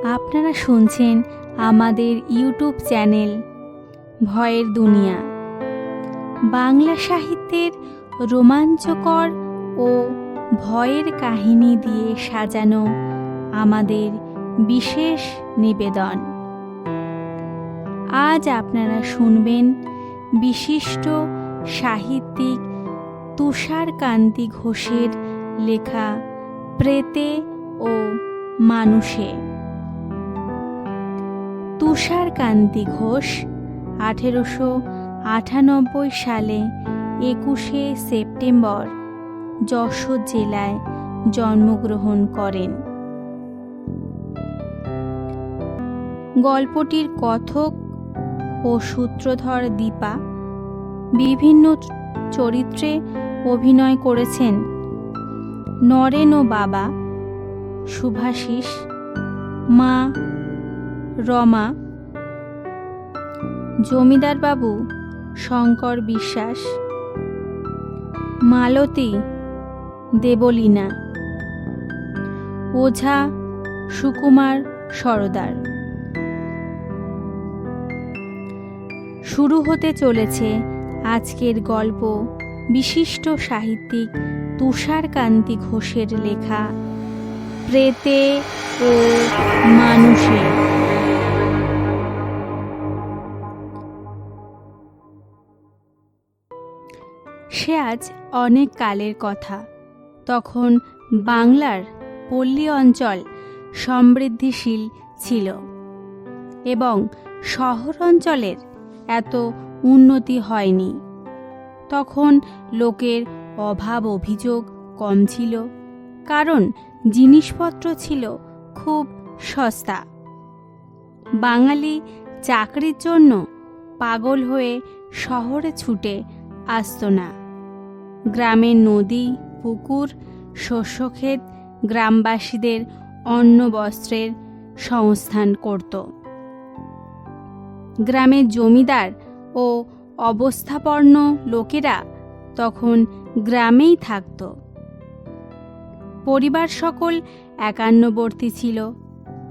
আপনারা শুনছেন আমাদের ইউটিউব চ্যানেল ভয়ের দুনিয়া। বাংলা সাহিত্যের রোমাঞ্চকর ও ভয়ের কাহিনী দিয়ে সাজানো আমাদের বিশেষ নিবেদন। আজ আপনারা শুনবেন বিশিষ্ট সাহিত্যিক তুষারকান্তি ঘোষের লেখা প্রেতে ও মানুষে। তুষারকান্তি ঘোষ 1898 সালে 21শে সেপ্টেম্বর যশোর জেলায় জন্মগ্রহণ করেন। গল্পটির কথক ও সূত্রধর দীপা বিভিন্ন চরিত্রে অভিনয় করেছেন নরেন ও বাবা, শুভাশিস, মা রমা, জমিদার বাবু শঙ্কর বিশ্বাস, মালতী দেবলীনা, ওঝা সুকুমার সরদার। শুরু হতে চলেছে আজকের গল্প বিশিষ্ট সাহিত্যিক তুষারকান্তি ঘোষের লেখা প্রেতে ও মানুষে। সে আজ অনেক কালের কথা। তখন বাংলার পল্লী অঞ্চল সমৃদ্ধিশীল ছিল এবং শহর অঞ্চলের এত উন্নতি হয়নি। তখন লোকের অভাব অভিযোগ কম ছিল, কারণ জিনিসপত্র ছিল খুব সস্তা। বাঙালি চাকরির জন্য পাগল হয়ে শহরে ছুটে আসত না। গ্রামের নদী, পুকুর, শস্যক্ষেত গ্রামবাসীদের অন্ন বস্ত্রের সংস্থান করত। গ্রামের জমিদার ও অবস্থাপন্ন লোকেরা তখন গ্রামেই থাকত। পরিবার সকল একান্নবর্তী ছিল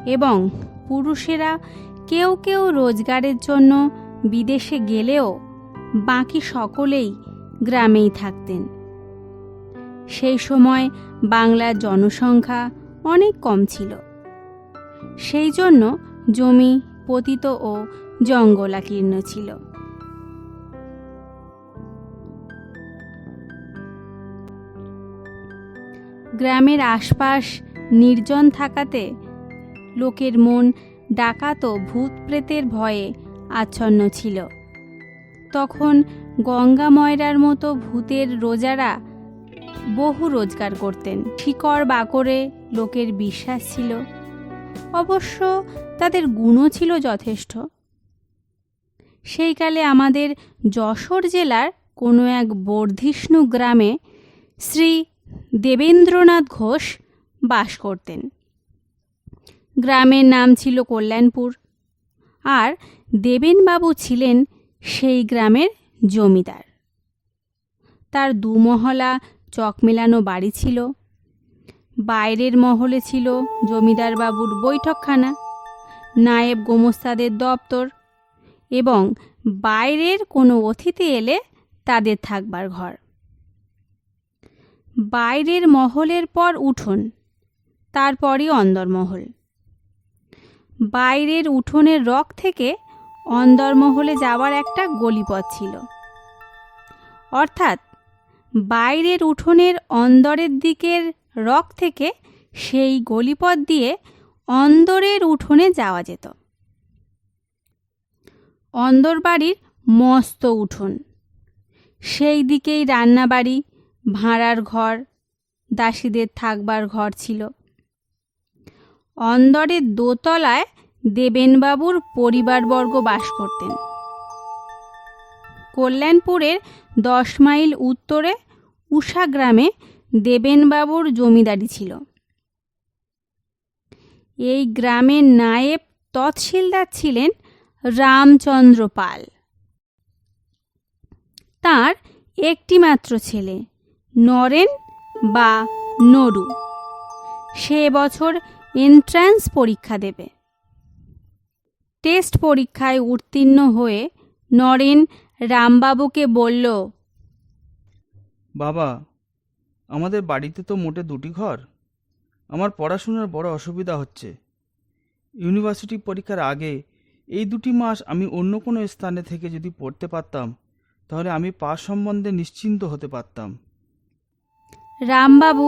এবং পুরুষেরা কেউ কেউ রোজগারের জন্য বিদেশে গেলেও বাকি সকলেই গ্রামেই থাকতেন। সেই সময় বাংলার জনসংখ্যা অনেক কম ছিল। সেই জন্য জমি পতিত ও জঙ্গলাকীর্ণ ছিল। গ্রামের আশপাশ নির্জন থাকাতে লোকের মন ডাকাত ও ভূত প্রেতের ভয়ে আচ্ছন্ন ছিল। তখন গঙ্গা ময়রার মতো ভূতের রোজারা বহু রোজগার করতেন। শিকড় বাকড়ে লোকের বিশ্বাস ছিল, অবশ্য তাদের গুণও ছিল যথেষ্ট। সেইকালে আমাদের যশোর জেলার কোনো এক বর্ধিষ্ণু গ্রামে শ্রী দেবেন্দ্রনাথ ঘোষ বাস করতেন। গ্রামের নাম ছিল কল্যাণপুর, আর দেবেনবাবু ছিলেন সেই গ্রামের জমিদার। তার দুমহলা চক মেলানো বাড়ি ছিল। বাইরের মহলে ছিল জমিদার বাবুর বৈঠকখানা, নায়েব গোমস্তাদের দপ্তর এবং বাইরের কোনো অতিথি এলে তাদের থাকবার ঘর। বাইরের মহলের পর উঠোন, তারপরই অন্দরমহল। বাইরের উঠোনের রক থেকে অন্দরমহলে যাওয়ার একটা গলিপথ ছিল, অর্থাৎ বাইরের উঠোনের অন্দরের দিকের রক থেকে সেই গলিপথ দিয়ে অন্দরের উঠোনে যাওয়া যেত। অন্দর বাড়ির মস্ত উঠোন, সেই দিকেই রান্নাবাড়ি, ভাঁড়ার ঘর, দাসীদের থাকবার ঘর ছিল। অন্দরের দোতলায় দেবেনবাবুর পরিবারবর্গ বাস করতেন। কল্যাণপুরের 10 মাইল উত্তরে উষা গ্রামে দেবেনবাবুর জমিদারি ছিল। এই গ্রামের নায়েব তহসিলদার ছিলেন রামচন্দ্র পাল। তাঁর একটি মাত্র ছেলে নরেন বা নরু। সে বছর এন্ট্রান্স পরীক্ষা দেবে। টেস্ট পরীক্ষায় উত্তীর্ণ হয়ে নরেন রামবাবুকে বলল, বাবা, আমাদের বাড়িতে তো মোটে দুটি ঘর। আমার পড়াশোনার বড় অসুবিধা হচ্ছে। ইউনিভার্সিটি পরীক্ষার আগে এই 2 মাস আমি অন্য কোনো স্থানে থেকে যদি পড়তে পারতাম, তাহলে আমি পাস সম্বন্ধে নিশ্চিন্ত হতে পারতাম। রামবাবু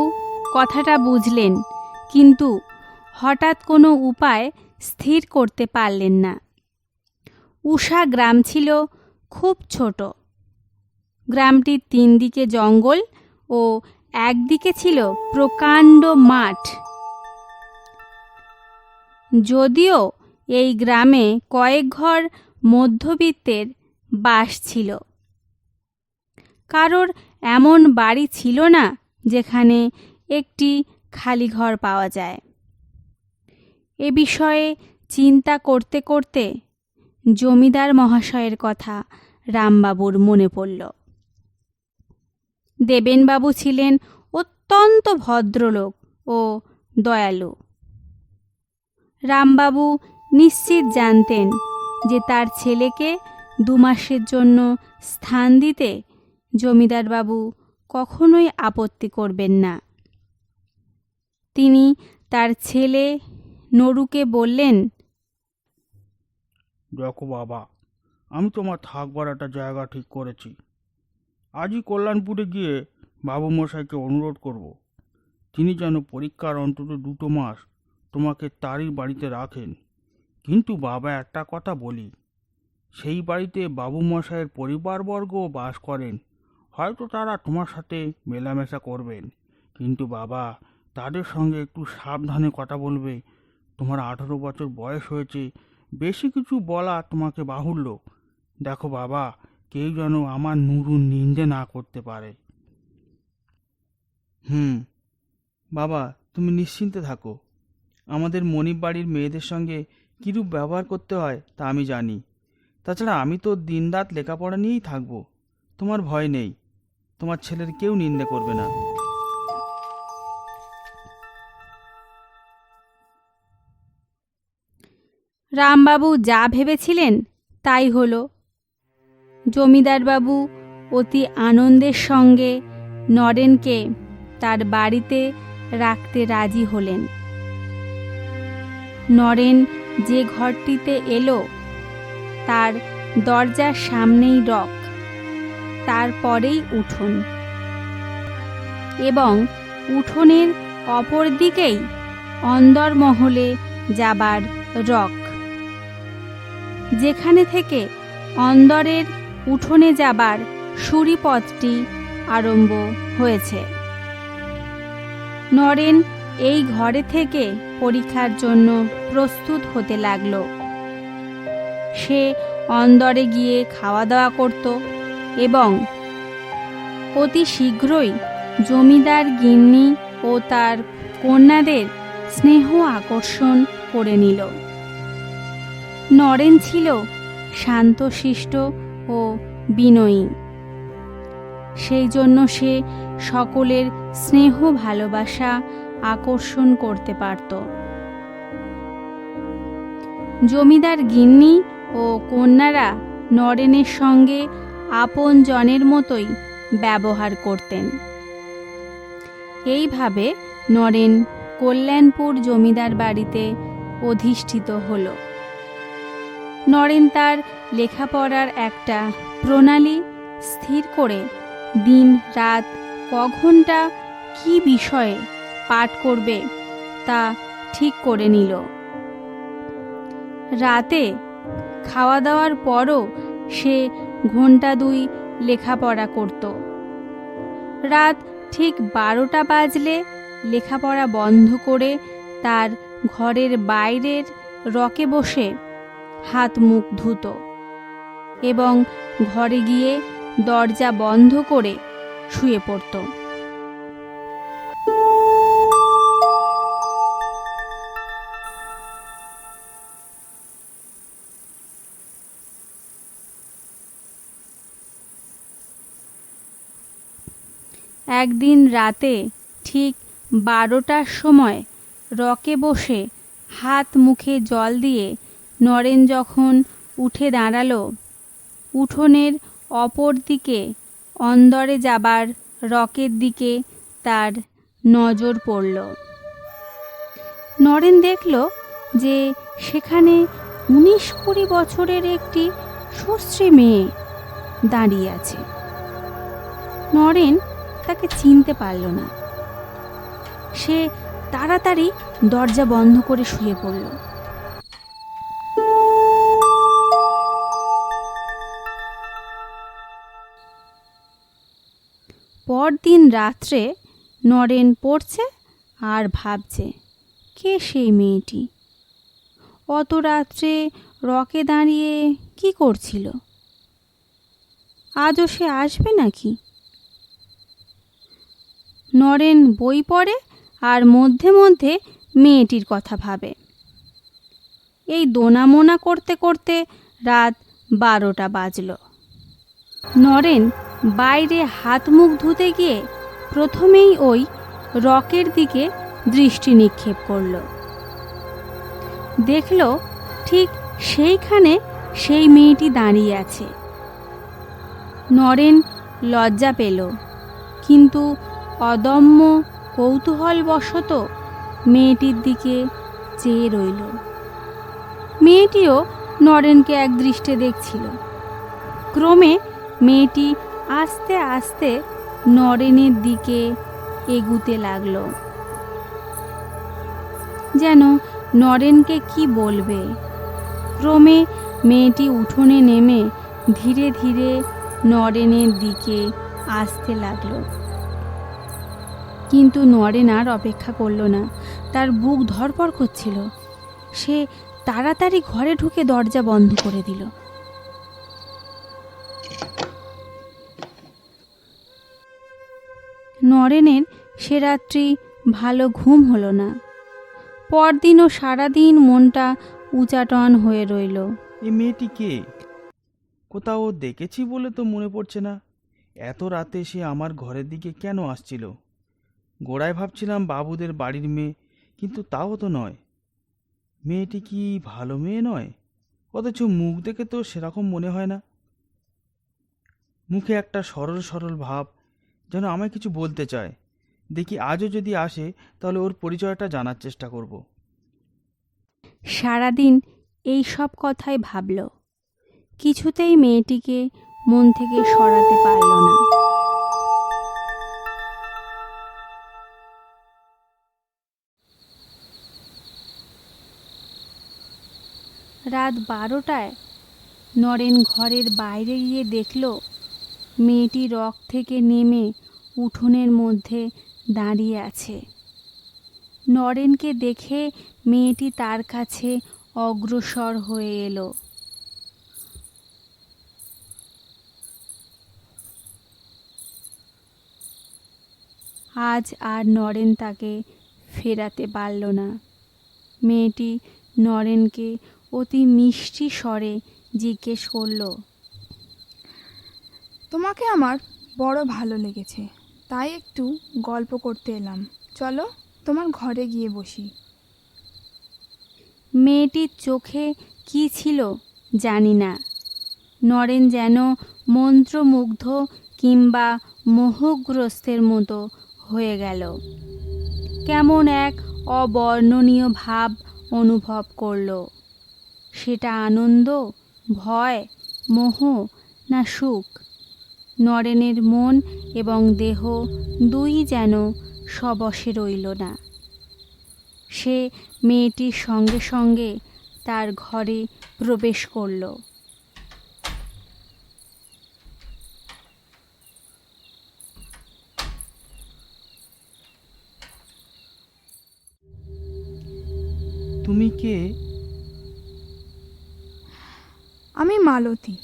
কথাটা বুঝলেন, কিন্তু হঠাৎ কোনো উপায় স্থির করতে পারলেন না। উষা গ্রাম ছিল খুব ছোট। গ্রামটির 3 দিকে জঙ্গল ও একদিকে ছিল প্রকাণ্ড মাঠ। যদিও এই গ্রামে কয়েক ঘর মধ্যবিত্তের বাস ছিল, কারোর এমন বাড়ি ছিল না যেখানে একটি খালি ঘর পাওয়া যায়। এ বিষয়ে চিন্তা করতে করতে জমিদার মহাশয়ের কথা রামবাবুর মনে পড়ল। দেবেনবাবু ছিলেন অত্যন্ত ভদ্রলোক ও দয়ালু। রামবাবু নিশ্চিত জানতেন যে তার ছেলেকে 2 মাসের জন্য স্থান দিতে জমিদারবাবু কখনোই আপত্তি করবেন না। তিনি তার ছেলে নরুকে বললেন, দেখো বাবা, আমি তোমার থাকবার একটা জায়গা ঠিক করেছি। আজই কল্যাণপুরে গিয়ে বাবু মশাইকে অনুরোধ করব, তিনি যেন পরীক্ষার অন্তত 2 মাস তোমাকে তারই বাড়িতে রাখেন। কিন্তু বাবা, একটা কথা বলি, সেই বাড়িতে বাবু মশাইয়ের পরিবারবর্গও বাস করেন। হয়তো তারা তোমার সাথে মেলামেশা করবেন, কিন্তু বাবা, তাদের সঙ্গে একটু সাবধানে কথা বলবে। তোমার 18 বছর বয়স হয়েছে, বেশি কিছু বলা তোমাকে বাহুল্য। দেখো বাবা, কেউ যেন আমার নুরুর নিন্দে না করতে পারে। বাবা, তুমি নিশ্চিন্তে থাকো। আমাদের মনিব বাড়ির মেয়েদের সঙ্গে কীরূপ ব্যবহার করতে হয় তা আমি জানি। তাছাড়া আমি তো দিনরাত লেখাপড়া নিয়েই থাকবো। তোমার ভয় নেই, তোমার ছেলের কেউ নিন্দে করবে না। রামবাবু যা ভেবেছিলেন তাই হলো। জমিদারবাবু অতি আনন্দের সঙ্গে নরেনকে তার বাড়িতে রাখতে রাজি হলেন। নরেন যে ঘরটিতে এলো তার দরজার সামনেই রক, তারপরেই উঠোন, এবং উঠোনের অপর দিকেই অন্দরমহলে যাবার রক, যেখানে থেকে অন্দরের উঠোনে যাবার সিঁড়িপথটি আরম্ভ হয়েছে। নরেন এই ঘরে থেকে পরীক্ষার জন্য প্রস্তুত হতে লাগল। সে অন্দরে গিয়ে খাওয়া দাওয়া করত এবং অতি শীঘ্রই জমিদার গিন্নি ও তার কন্যাদের স্নেহ আকর্ষণ করে নিল। নরেন ছিল শান্তশিষ্ট ও বিনয়ী, সেই জন্য সে সকলের স্নেহ ভালোবাসা আকর্ষণ করতে পারত। জমিদার গিন্নি ও কন্যারা নরেনের সঙ্গে আপন জনের মতোই ব্যবহার করতেন। এইভাবে নরেন কল্যাণপুর জমিদার বাড়িতে অধিষ্ঠিত হল। নরেন তার লেখাপড়ার একটা প্রণালী স্থির করে দিন রাত কঘণ্টা কি বিষয়ে পাঠ করবে তা ঠিক করে নিল। রাতে খাওয়া দাওয়ার পরও সে 2 ঘণ্টা লেখাপড়া করত। রাত ঠিক 12টা বাজলে লেখাপড়া বন্ধ করে তার ঘরের বাইরের রকে বসে হাত মুখ ধুত এবং ঘরে গিয়ে দরজা বন্ধ করে শুয়ে পড়ত। একদিন রাতে ঠিক 12টার সময় রকে বসে হাত মুখে জল দিয়ে নরেন যখন উঠে দাঁড়ালো, উঠোনের অপর দিকে অন্দরে যাবার রকের দিকে তার নজর পড়ল। নরেন দেখল যে সেখানে 19-20 বছরের একটি সুশ্রী মেয়ে দাঁড়িয়ে আছে। নরেন তাকে চিনতে পারল না। সে তাড়াতাড়ি দরজা বন্ধ করে শুয়ে পড়ল। পরদিন রাত্রে নরেন পড়ছে আর ভাবছে, কে সেই মেয়েটি? অত রাত্রে রকে দাঁড়িয়ে কি করছিল? আজও সে আসবে নাকি? নরেন বই পড়ে আর মধ্যে মধ্যে মেয়েটির কথা ভাবে। এই দোনামোনা করতে করতে রাত 12টা বাজল। নরেন বাইরে হাত মুখ ধুতে গিয়ে প্রথমেই ওই রকের দিকে দৃষ্টি নিক্ষেপ করল। দেখল ঠিক সেইখানে সেই মেয়েটি দাঁড়িয়ে আছে। নরেন লজ্জা পেল, কিন্তু অদম্য কৌতূহলবশত মেয়েটির দিকে চেয়ে রইল। মেয়েটিও নরেনকে এক দৃষ্টে দেখছিল। ক্রমে মেয়েটি আস্তে আস্তে নরেনের দিকে এগুতে লাগল, যেন নরেনকে কি বলবে। ক্রমে মেয়েটি উঠোনে নেমে ধীরে ধীরে নরেনের দিকে আসতে লাগল। কিন্তু নরেন আর অপেক্ষা করল না। তার বুক ধড়ফড় করছিল। সে তাড়াতাড়ি ঘরে ঢুকে দরজা বন্ধ করে দিল। নরেনের সে রাত্রি ভালো ঘুম হলো না। পরদিনও সারাদিন মনটা উচাটন হয়ে রইল। এই মেয়েটি কে? কোথাও দেখেছি বলে তো মনে পড়ছে না। এত রাতে সে আমার ঘরের দিকে কেন আসছিল? গোড়ায় ভাবছিলাম বাবুদের বাড়ির মেয়ে, কিন্তু তাও তো নয়। মেয়েটি কি ভালো মেয়ে নয়? অথচ মুখ দেখে তো সেরকম মনে হয় না। মুখে একটা সরল সরল ভাব, যেন আমায় কিছু বলতে চায়। দেখি আজও যদি আসে তাহলে ওর পরিচয়টা জানার চেষ্টা করব। সারাদিন এই সব কথাই ভাবল। কিছুতেই মেয়েটিকে মন থেকে সরাতে পারল না। রাত 12টায় নরেন ঘরের বাইরে গিয়ে দেখল মেয়েটি রক থেকে নেমে উঠোনের মধ্যে দাঁড়িয়ে আছে। নরেনকে দেখে মেয়েটি তার কাছে অগ্রসর হয়ে এলো। আজ আর নরেন তাকে ফেরাতে পারল না। মেয়েটি নরেনকে অতি মিষ্টি স্বরে জিজ্ঞেস করল, তোমাকে আমার বড় ভালো লেগেছে, তাই একটু গল্প করতে এলাম। চলো তোমার ঘরে গিয়ে বসি। মেয়েটির চোখে কি ছিল জানি না। নরেন যেন মন্ত্রমুগ্ধ কিংবা মোহগ্রস্তের মতো হয়ে গেল। কেমন এক অবর্ণনীয় ভাব অনুভব করল। সেটা আনন্দ, ভয়, মোহ না সুখ? নরেনের মন এবং দেহ দুই যেন সবশে রইল না। সে মেয়েটির সঙ্গে সঙ্গে তার ঘরে প্রবেশ করল। তুমি কে? আমি মালতী।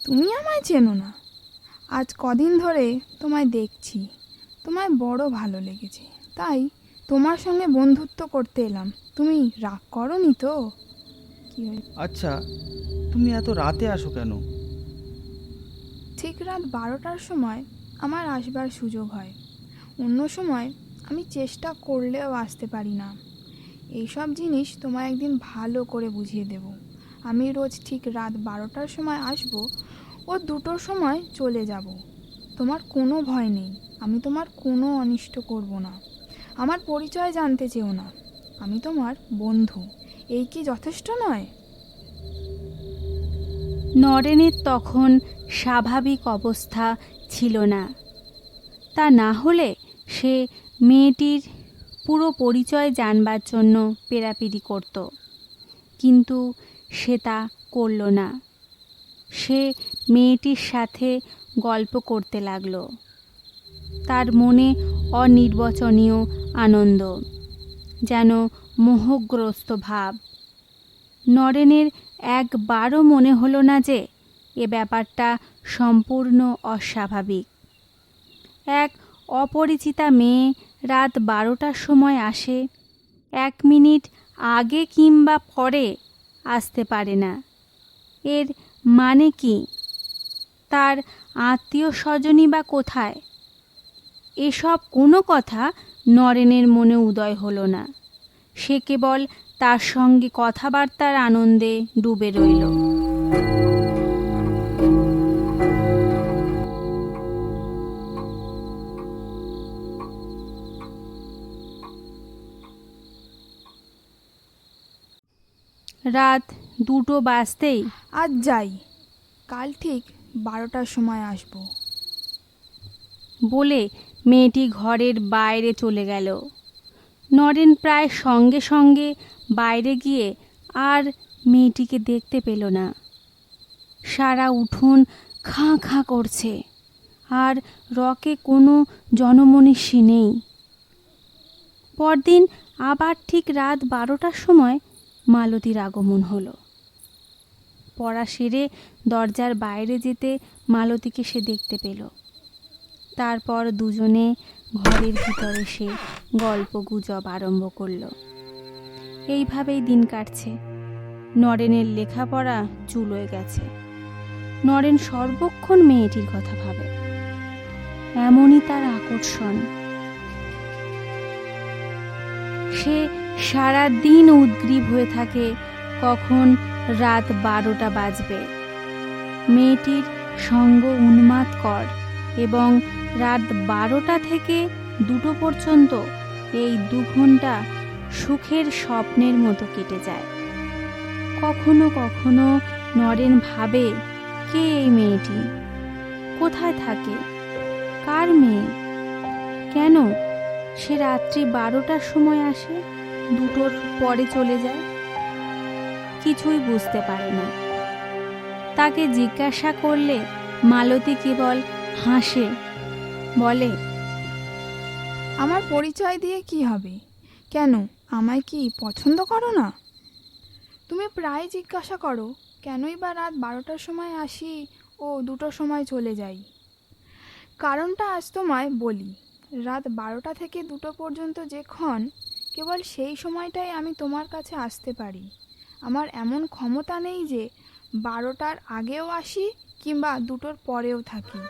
তুমি আমায় চেনো না। আজ কদিন ধরে তোমায় দেখছি, তোমায় বড় ভালো লেগেছে, তাই তোমার সঙ্গে বন্ধুত্ব করতে এলাম। তুমি রাগ করনি তো? কি হয়েছে? আচ্ছা, তুমি এত রাতে আসো কেন? ঠিক রাত 12টার সময় আমার আসবার সুযোগ হয়। অন্য সময় আমি চেষ্টা করলেও আসতে পারি না। এইসব জিনিস তোমায় একদিন ভালো করে বুঝিয়ে দেব। আমি রোজ ঠিক রাত 12টার সময় আসব ও 2টোর সময় চলে যাব। তোমার কোনো ভয় নেই, আমি তোমার কোনো অনিষ্ট করব না। আমার পরিচয় জানতে চেও না, আমি তোমার বন্ধু। এই কি যথেষ্ট নয়? নরেনের তখন স্বাভাবিক অবস্থা ছিল না। তা না হলে সে মেয়েটির পুরো পরিচয় জানবার জন্য পেরাপিরি করত, কিন্তু সে তা করল না। সে মেয়েটির সাথে গল্প করতে লাগলো। তার মনে অনির্বচনীয় আনন্দ, যেন মোহগ্রস্ত ভাব। নরেনের একবারও মনে হলো না যে এ ব্যাপারটা সম্পূর্ণ অস্বাভাবিক। এক অপরিচিতা মেয়ে রাত 12টার সময় আসে, 1 মিনিট আগে কিংবা পরে আসতে পারে না। এর মানে কি? তার আত্মীয় স্বজনই বা কোথায়? এসব কোনো কথা নরেনের মনে উদয় হলো না। সে কেবল তার সঙ্গে কথাবার্তার আনন্দে ডুবে রইল। রাত 2টো বাজতেই আজ যাই, কাল ঠিক 12টার সময় আসব। বলে মেয়েটি ঘরের বাইরে চলে গেল। নরেন প্রায় সঙ্গে সঙ্গে বাইরে গিয়ে আর মেয়েটিকে দেখতে পেল না। সারা উঠোন খাঁ খাঁ করছে, আর রকে কোনো জনমনীষী নেই। পরদিন আবার ঠিক রাত 12টার সময় মালতীর আগমন হলো। পড়া সেরে দরজার বাইরে যেতে মালতীকে সে দেখতে পেল। তারপর দুজনে ঘরের ভিতরে সে গল্প গুজব আরম্ভ করল। এইভাবেই দিন কাটছে। নরেনের লেখাপড়া চুলোয় গেছে। নরেন সর্বক্ষণ মেয়েটির কথা ভাবে। এমনই তার আকর্ষণ। সে সারা দিন উদ্গ্রীব হয়ে থাকে কখন রাত 12টা বাজবে। মেয়েটির সঙ্গ উন্মাদকর এবং রাত 12টা থেকে 2টো পর্যন্ত এই 2 ঘন্টা সুখের স্বপ্নের মতো কেটে যায়। কখনো কখনো নরেন ভাবে, কে এই মেয়েটি? কোথায় থাকে? কার মেয়ে? কেন সে রাত্রি 12টার সময় আসে, 2টোর পরে চলে যায়? কিছুই বুঝতে পারে না। তাকে জিজ্ঞাসা করলে মালতী কেবল হাসে, বলে, আমার পরিচয় দিয়ে কি হবে? কেন, আমায় কি পছন্দ করো না? তুমি প্রায় জিজ্ঞাসা করো কেনই বা রাত 12টার সময় আসি ও 2টোর সময় চলে যাই। কারণটা আজ তোমায় বলি। রাত 12টা থেকে 2টো পর্যন্ত যেক্ষণ, কেবল সেই সময়টাই আমি তোমার কাছে আসতে পারি। আমার এমন ক্ষমতা নেই যে 12টার আগেও আসি কিংবা 2টোর পরেও থাকি।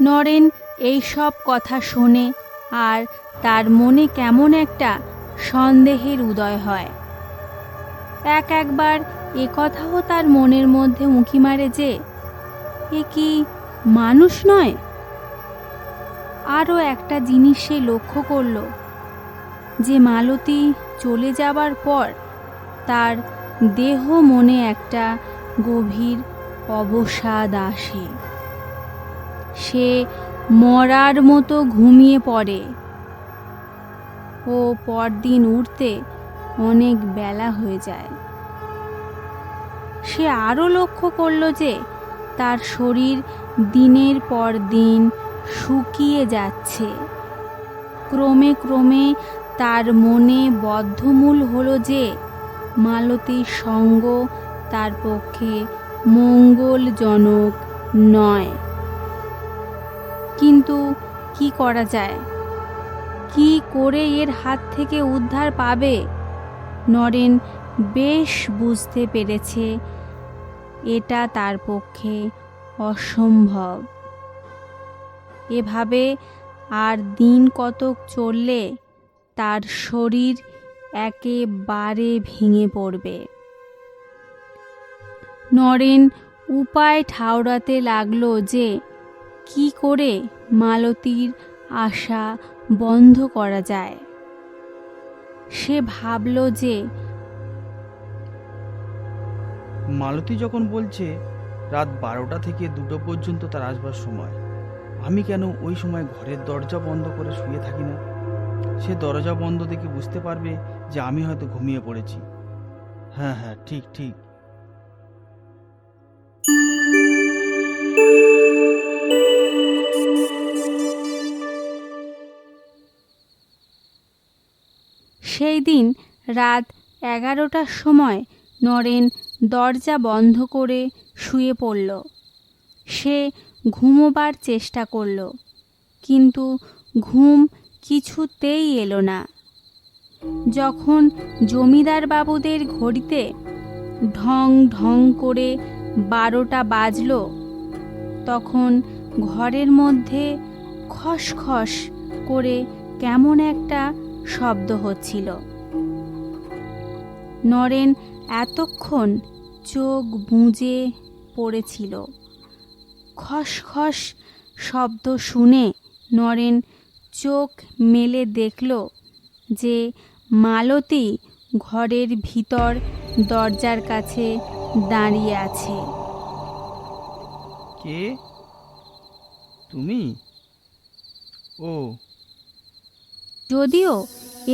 নরেন এই সব কথা শোনে আর তার মনে কেমন একটা সন্দেহের উদয় হয়। একবার এ কথাও তার মনের মধ্যে উঁকি মারে যে এ কি মানুষ নয়? আরও একটা জিনিস সে লক্ষ্য করল, যে মালতী চলে যাবার পর তার দেহ মনে একটা গভীর অবসাদ আসে। সে মরার মতো ঘুমিয়ে পড়ে ও পরদিন উঠতে অনেক বেলা হয়ে যায়। সে আরও লক্ষ্য করল যে তার শরীর দিনের পর দিন শুকিয়ে যাচ্ছে। ক্রমে ক্রমে তার মনে বদ্ধমূল হলো যে মালতীর সঙ্গ তার পক্ষে মঙ্গলজনক নয়। কিন্তু কি করা যায়? কি করে এর হাত থেকে উদ্ধার পাবে? নরেন বেশ বুঝতে পেরেছে এটা তার পক্ষে অসম্ভব। এভাবে আর দিন কতক চললে তার শরীর একেবারে ভেঙে পড়বে। নরেন উপায় ঠাউরাতে লাগলো যে কি করে মালতীর আশা বন্ধ করা যায়। সে ভাবল যে মালতী যখন বলছে রাত 12টা থেকে 2টো পর্যন্ত তার আসবার সময়, আমি কেন ওই সময় ঘরের দরজা বন্ধ করে শুয়ে থাকি না? সে দরজা বন্ধ দেখে বুঝতে পারবে যে আমি হয়তো ঘুমিয়ে পড়েছি। হ্যাঁ হ্যাঁ, ঠিক ঠিক। সেই দিন রাত 11টার সময় নরেন দরজা বন্ধ করে শুয়ে পড়ল। সে ঘুমোবার চেষ্টা করল, কিন্তু ঘুম কিছুতেই এলো না। যখন জমিদার বাবুদের ঘড়িতে ঢং ঢং করে 12টা বাজল, তখন ঘরের মধ্যে খসখস করে কেমন একটা শব্দ হচ্ছিল। নরেন এতক্ষণ চোখ বুজে পড়েছিল। খসখস শব্দ শুনে নরেন চোখ মেলে দেখল যে মালতী ঘরের ভিতর দরজার কাছে দাঁড়িয়ে আছে। কে? তুমি? ও, যদিও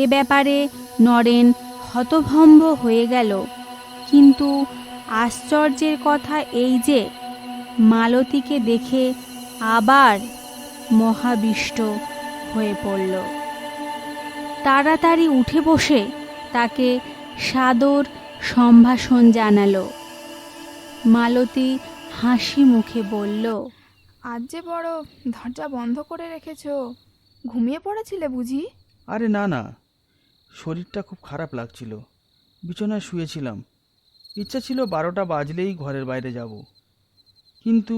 এ ব্যাপারে নরেন হতভম্ব হয়ে গেল, কিন্তু আশ্চর্যের কথা এই যে মালতীকে দেখে আবার মহাবিষ্ট হয়ে পড়ল। তাড়াতাড়ি উঠে বসে তাকে সাদর সম্ভাষণ জানালো। মালতী হাসি মুখে বলল, আজ যে বড় দরজা বন্ধ করে রেখেছো, ঘুমিয়ে পড়েছিলে বুঝি? আরে না না, শরীরটা খুব খারাপ লাগছিল, বিছানায় শুয়েছিলাম। ইচ্ছা ছিল 12টা বাজলেই ঘরের বাইরে যাব, কিন্তু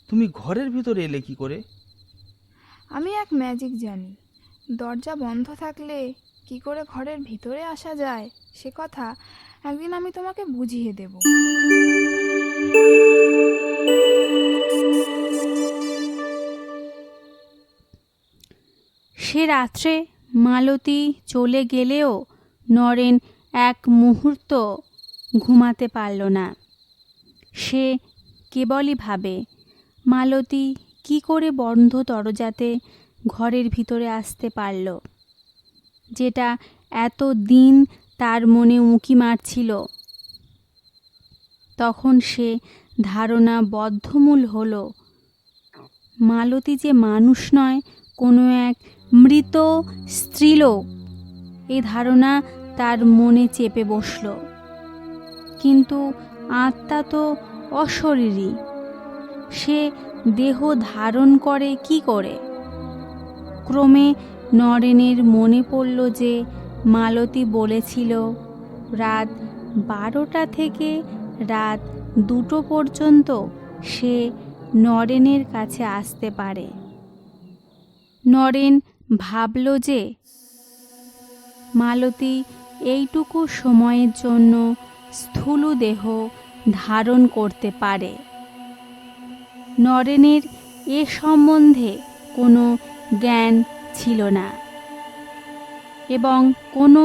তুমি ঘরের ভিতরে এলে কি করে? আমি এক ম্যাজিক জানি। দরজা বন্ধ থাকলে কি করে ঘরের ভিতরে আসা যায় সে কথা একদিন আমি তোমাকে বুঝিয়ে দেব। সে রাত্রে মালতী চলে গেলেও নরেন এক মুহূর্ত ঘুমাতে পারল না। সে কেবলই ভাবে মালতী কি করে বন্ধ দরজাতে ঘরের ভিতরে আসতে পারল, যেটা এত দিন তার মনে উঁকি মারছিল। তখন সে ধারণা বদ্ধমূল হল, মালতী যে মানুষ নয়, কোনো এক মৃত স্ত্রীলোক। এই ধারণা তার মনে চেপে বসল। কিন্তু আত্মা তো অশরীরী, সে দেহ ধারণ করে কি করে? ক্রমে নরেনের মনে পড়ল যে মালতী বলেছিল রাত 12টা থেকে রাত 2টো পর্যন্ত সে নরেনের কাছে আসতে পারে। নরেন ভাবল যে মালতী এইটুকু সময়ের জন্য স্থূল দেহ ধারণ করতে পারে। নরেনের এ সম্বন্ধে কোনো জ্ঞান ছিল না এবং কোনো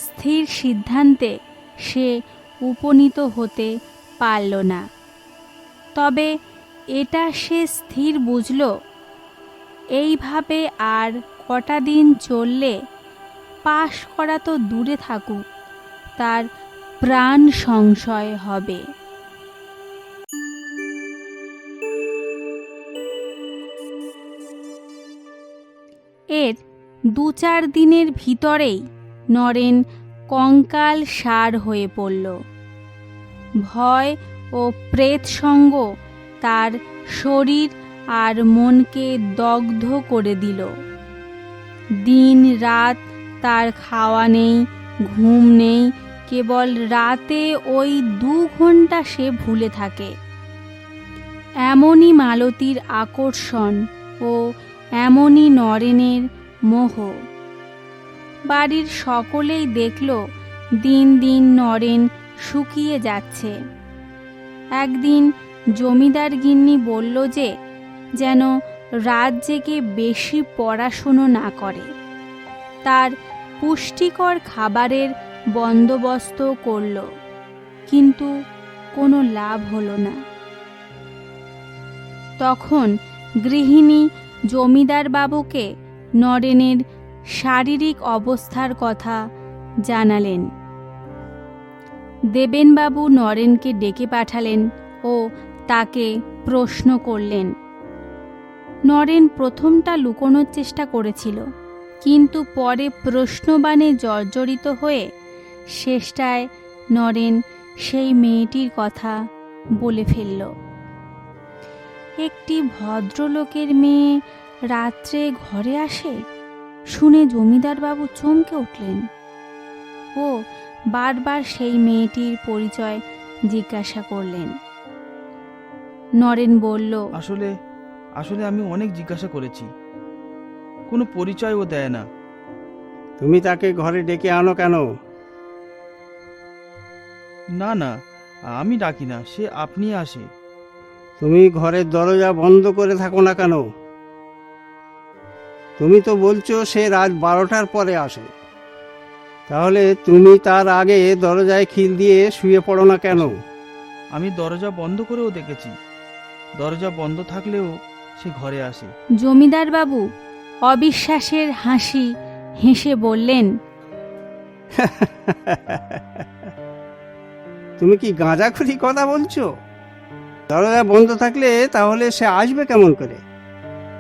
স্থির সিদ্ধান্তে সে উপনীত হতে পারল না। তবে এটা সে স্থির বুঝল, এইভাবে আর কটা দিন চললে পাশ করা তো দূরে থাকুক, তার প্রাণ সংশয় হবে। এর 2-4 দিনের ভিতরেই নরেন কঙ্কাল সার হয়ে পড়ল। ভয় ও প্রেত সঙ্গ তার শরীর আর মনকে দগ্ধ করে দিল। দিন রাত তার খাওয়া নেই, ঘুম নেই, কেবল রাতে ওই 2 ঘন্টা সে ভুলে থাকে। এমনই মালতীর আকর্ষণ ও এমনই নরেনের মোহ। বাড়ির সকলেই দেখল দিন দিন নরেন শুকিয়ে যাচ্ছে। একদিন জমিদার গিন্নি বলল যে যেন রাত জেগে বেশি পড়াশুনো না করে, তার পুষ্টিকর খাবারের বন্দোবস্ত করল, কিন্তু কোনো লাভ হলো না। তখন গৃহিণী জমিদার বাবুকে নরেনের শারীরিক অবস্থার কথা জানালেন। দেবেনবাবু নরেনকে ডেকে পাঠালেন ও তাকে প্রশ্ন করলেন। নরেন প্রথমটা লুকোনোর চেষ্টা করেছিল, কিন্তু পরে প্রশ্নবাণে জর্জরিত হয়ে শেষটায় নরেন সেই মেয়েটির কথা বলে ফেলল। একটি ভদ্রলোকের মেয়ে রাত্রে ঘরে আসে শুনে জমিদার বাবু চমকে উঠলেন ও বারবার সেই মেয়েটির পরিচয় জিজ্ঞাসা করলেন। নরেন বলল, আসলে আসলে আমি অনেক জিজ্ঞাসা করেছি, কোনো পরিচয়ও দেয় না। তুমি তাকে ঘরে ডেকে আনো কেন? না না, আমি ডাকি না, সে আপনি আসে। তুমি ঘরের দরজা বন্ধ করে থাকো না কেন? তুমি তো বলছো সে রাত 12টার পরে আসে, তাহলে তুমি তার আগে দরজায় খিল দিয়ে শুয়ে পড়ো না কেন? আমি দরজা বন্ধ করেও দেখেছি, দরজা বন্ধ থাকলেও সে ঘরে আসে। জমিদার বাবু অবিশ্বাসের হাসি হেসে বললেন, তুমি কি গাঁজাখুরি কথা বলছো? দরজা বন্ধ থাকলে তাহলে সে আসবে কেমন করে?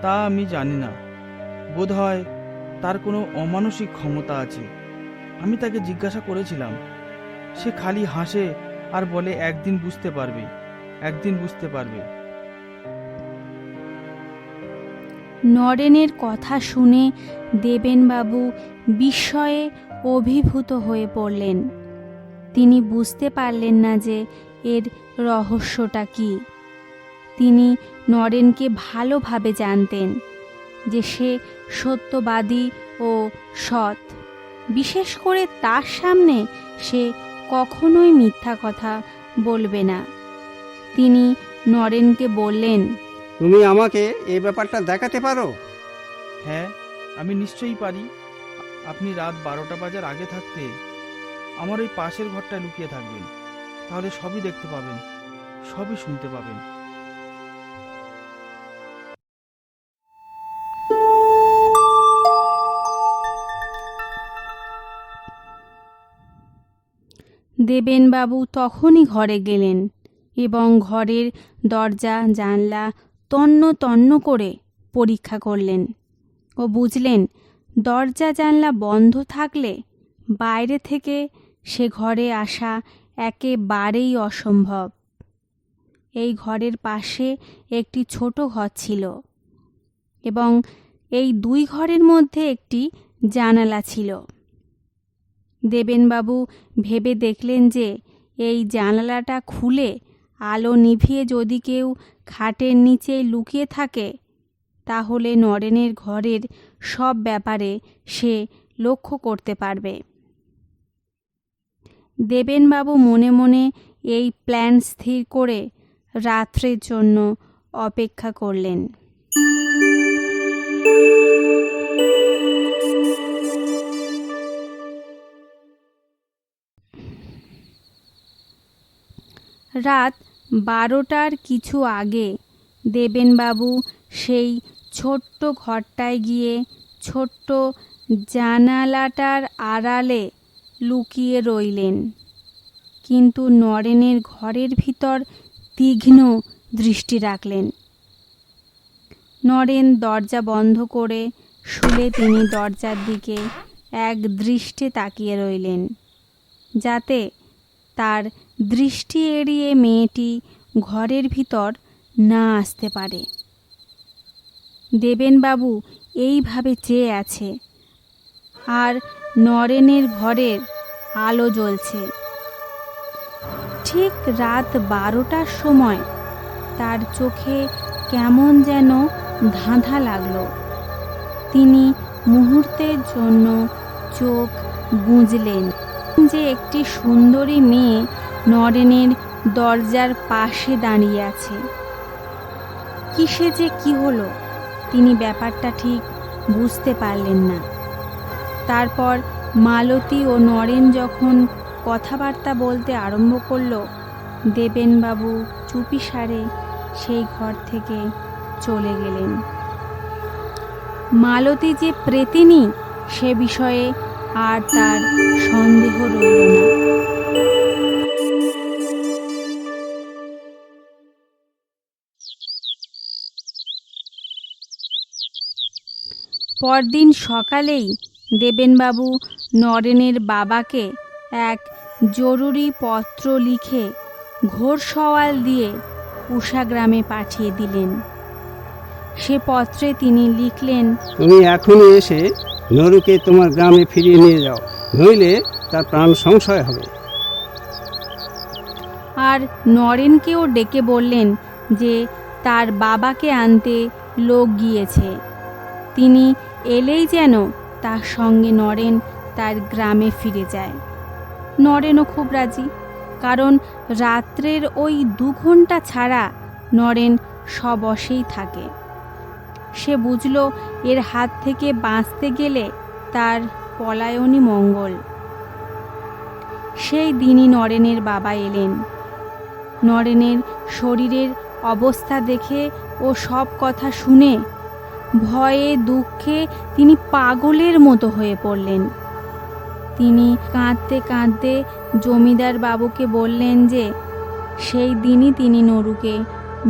তা আমি জানি না, বোধহয় তার কোনো অমানসিক ক্ষমতা আছে। আমি তাকে জিজ্ঞাসা করেছিলাম, সে খালি হাসে আর বলে একদিন বুঝতে পারবে, একদিন বুঝতে পারবে। নরেনের কথা শুনে দেবেনবাবু বিস্ময়ে অভিভূত হয়ে পড়লেন। তিনি বুঝতে পারলেন না যে এর রহস্যটা কি। তিনি নরেনকে ভালোভাবে জানতেন যে সে সত্যবাদী ও সৎ, বিশেষ করে তার সামনে সে কখনোই মিথ্যা কথা বলবে না। তিনি নরেনকে বললেন, তুমি আমাকে এই ব্যাপারটা দেখাতে পারো? হ্যাঁ, আমি নিশ্চয়ই পারি। আপনি রাত 12টা বাজার আগে থাকতে আমার ওই পাশের ঘরটায় লুকিয়ে থাকবেন, তাহলে সবই দেখতে পাবেন, সবই শুনতে পাবেন। দেবেনবাবু তখনই ঘরে গেলেন এবং ঘরের দরজা জানলা তন্ন তন্ন করে পরীক্ষা করলেন ও বুঝলেন দরজা জানলা বন্ধ থাকলে বাইরে থেকে সে ঘরে আসা একেবারেই অসম্ভব। এই ঘরের পাশে একটি ছোট ঘর ছিল এবং এই দুই ঘরের মধ্যে একটি জানালা ছিল। দেবেনবাবু ভেবে দেখলেন যে এই জানালাটা খুলে আলো নিভিয়ে যদি কেউ খাটের নিচে লুকিয়ে থাকে, তাহলে নরেনের ঘরের সব ব্যাপারে সে লক্ষ্য করতে পারবে। দেবেনবাবু মনে মনে এই প্ল্যান স্থির করে রাত্রের জন্য অপেক্ষা করলেন। রাত 12টার কিছু আগে দেবেনবাবু সেই ছোট্ট ঘরটায় গিয়ে ছোট্ট জানালাটার আড়ালে লুকিয়ে রইলেন, কিন্তু নরেনের ঘরের ভিতর তীক্ষ্ণ দৃষ্টি রাখলেন। নরেন দরজা বন্ধ করে শুলে তিনি দরজার দিকে এক দৃষ্টে তাকিয়ে রইলেন, যাতে তার দৃষ্টি এড়িয়ে মেয়েটি ঘরের ভিতর না আসতে পারে। দেবেনবাবু এইভাবে চেয়ে আছে, আর নরেনের ঘরের আলো জ্বলছে। ঠিক রাত 12টার সময় তার চোখে কেমন যেন ধাঁধা লাগলো। তিনি মুহূর্তের জন্য চোখ বুজলেন যে একটি সুন্দরী মেয়ে নরেনের দরজার পাশে দাঁড়িয়ে আছে। কিসে যে কি হলো তিনি ব্যাপারটা ঠিক বুঝতে পারলেন না। তারপর মালতী ও নরেন যখন কথাবার্তা বলতে আরম্ভ করলো, দেবেনবাবু চুপিসারে সেই ঘর থেকে চলে গেলেন। মালতী যে প্রেতিনী সে বিষয়ে আর তার সন্দেহ রইল না। পরদিন সকালেই দেবেনবাবু নরেনের বাবাকে এক জরুরি পত্র লিখে ঘোড়সওয়াল দিয়ে উষা গ্রামে পাঠিয়ে দিলেন। সে পত্রে তিনি লিখলেন, তুমি এখনই এসে নরুকে তোমার গ্রামে ফিরিয়ে নিয়ে যাও, নইলে তার প্রাণ সংশয় হবে। আর নরেনকেও ডেকে বললেন যে তার বাবাকে আনতে লোক গিয়েছে, তিনি এলেই যেন তার সঙ্গে নরেন তার গ্রামে ফিরে যায়। নরেনও খুব রাজি, কারণ রাত্রের ওই 2 ঘন্টা ছাড়া নরেন সবশেই থাকে। সে বুঝল এর হাত থেকে বাঁচতে গেলে তার পলায়নই মঙ্গল। সেই দিনই নরেনের বাবা এলেন। নরেনের শরীরের অবস্থা দেখে ও সব কথা শুনে ভয়ে দুঃখে তিনি পাগলের মতো হয়ে পড়লেন। তিনি কাঁদতে কাঁদতে জমিদার বাবুকে বললেন যে সেই দিনই তিনি নরুকে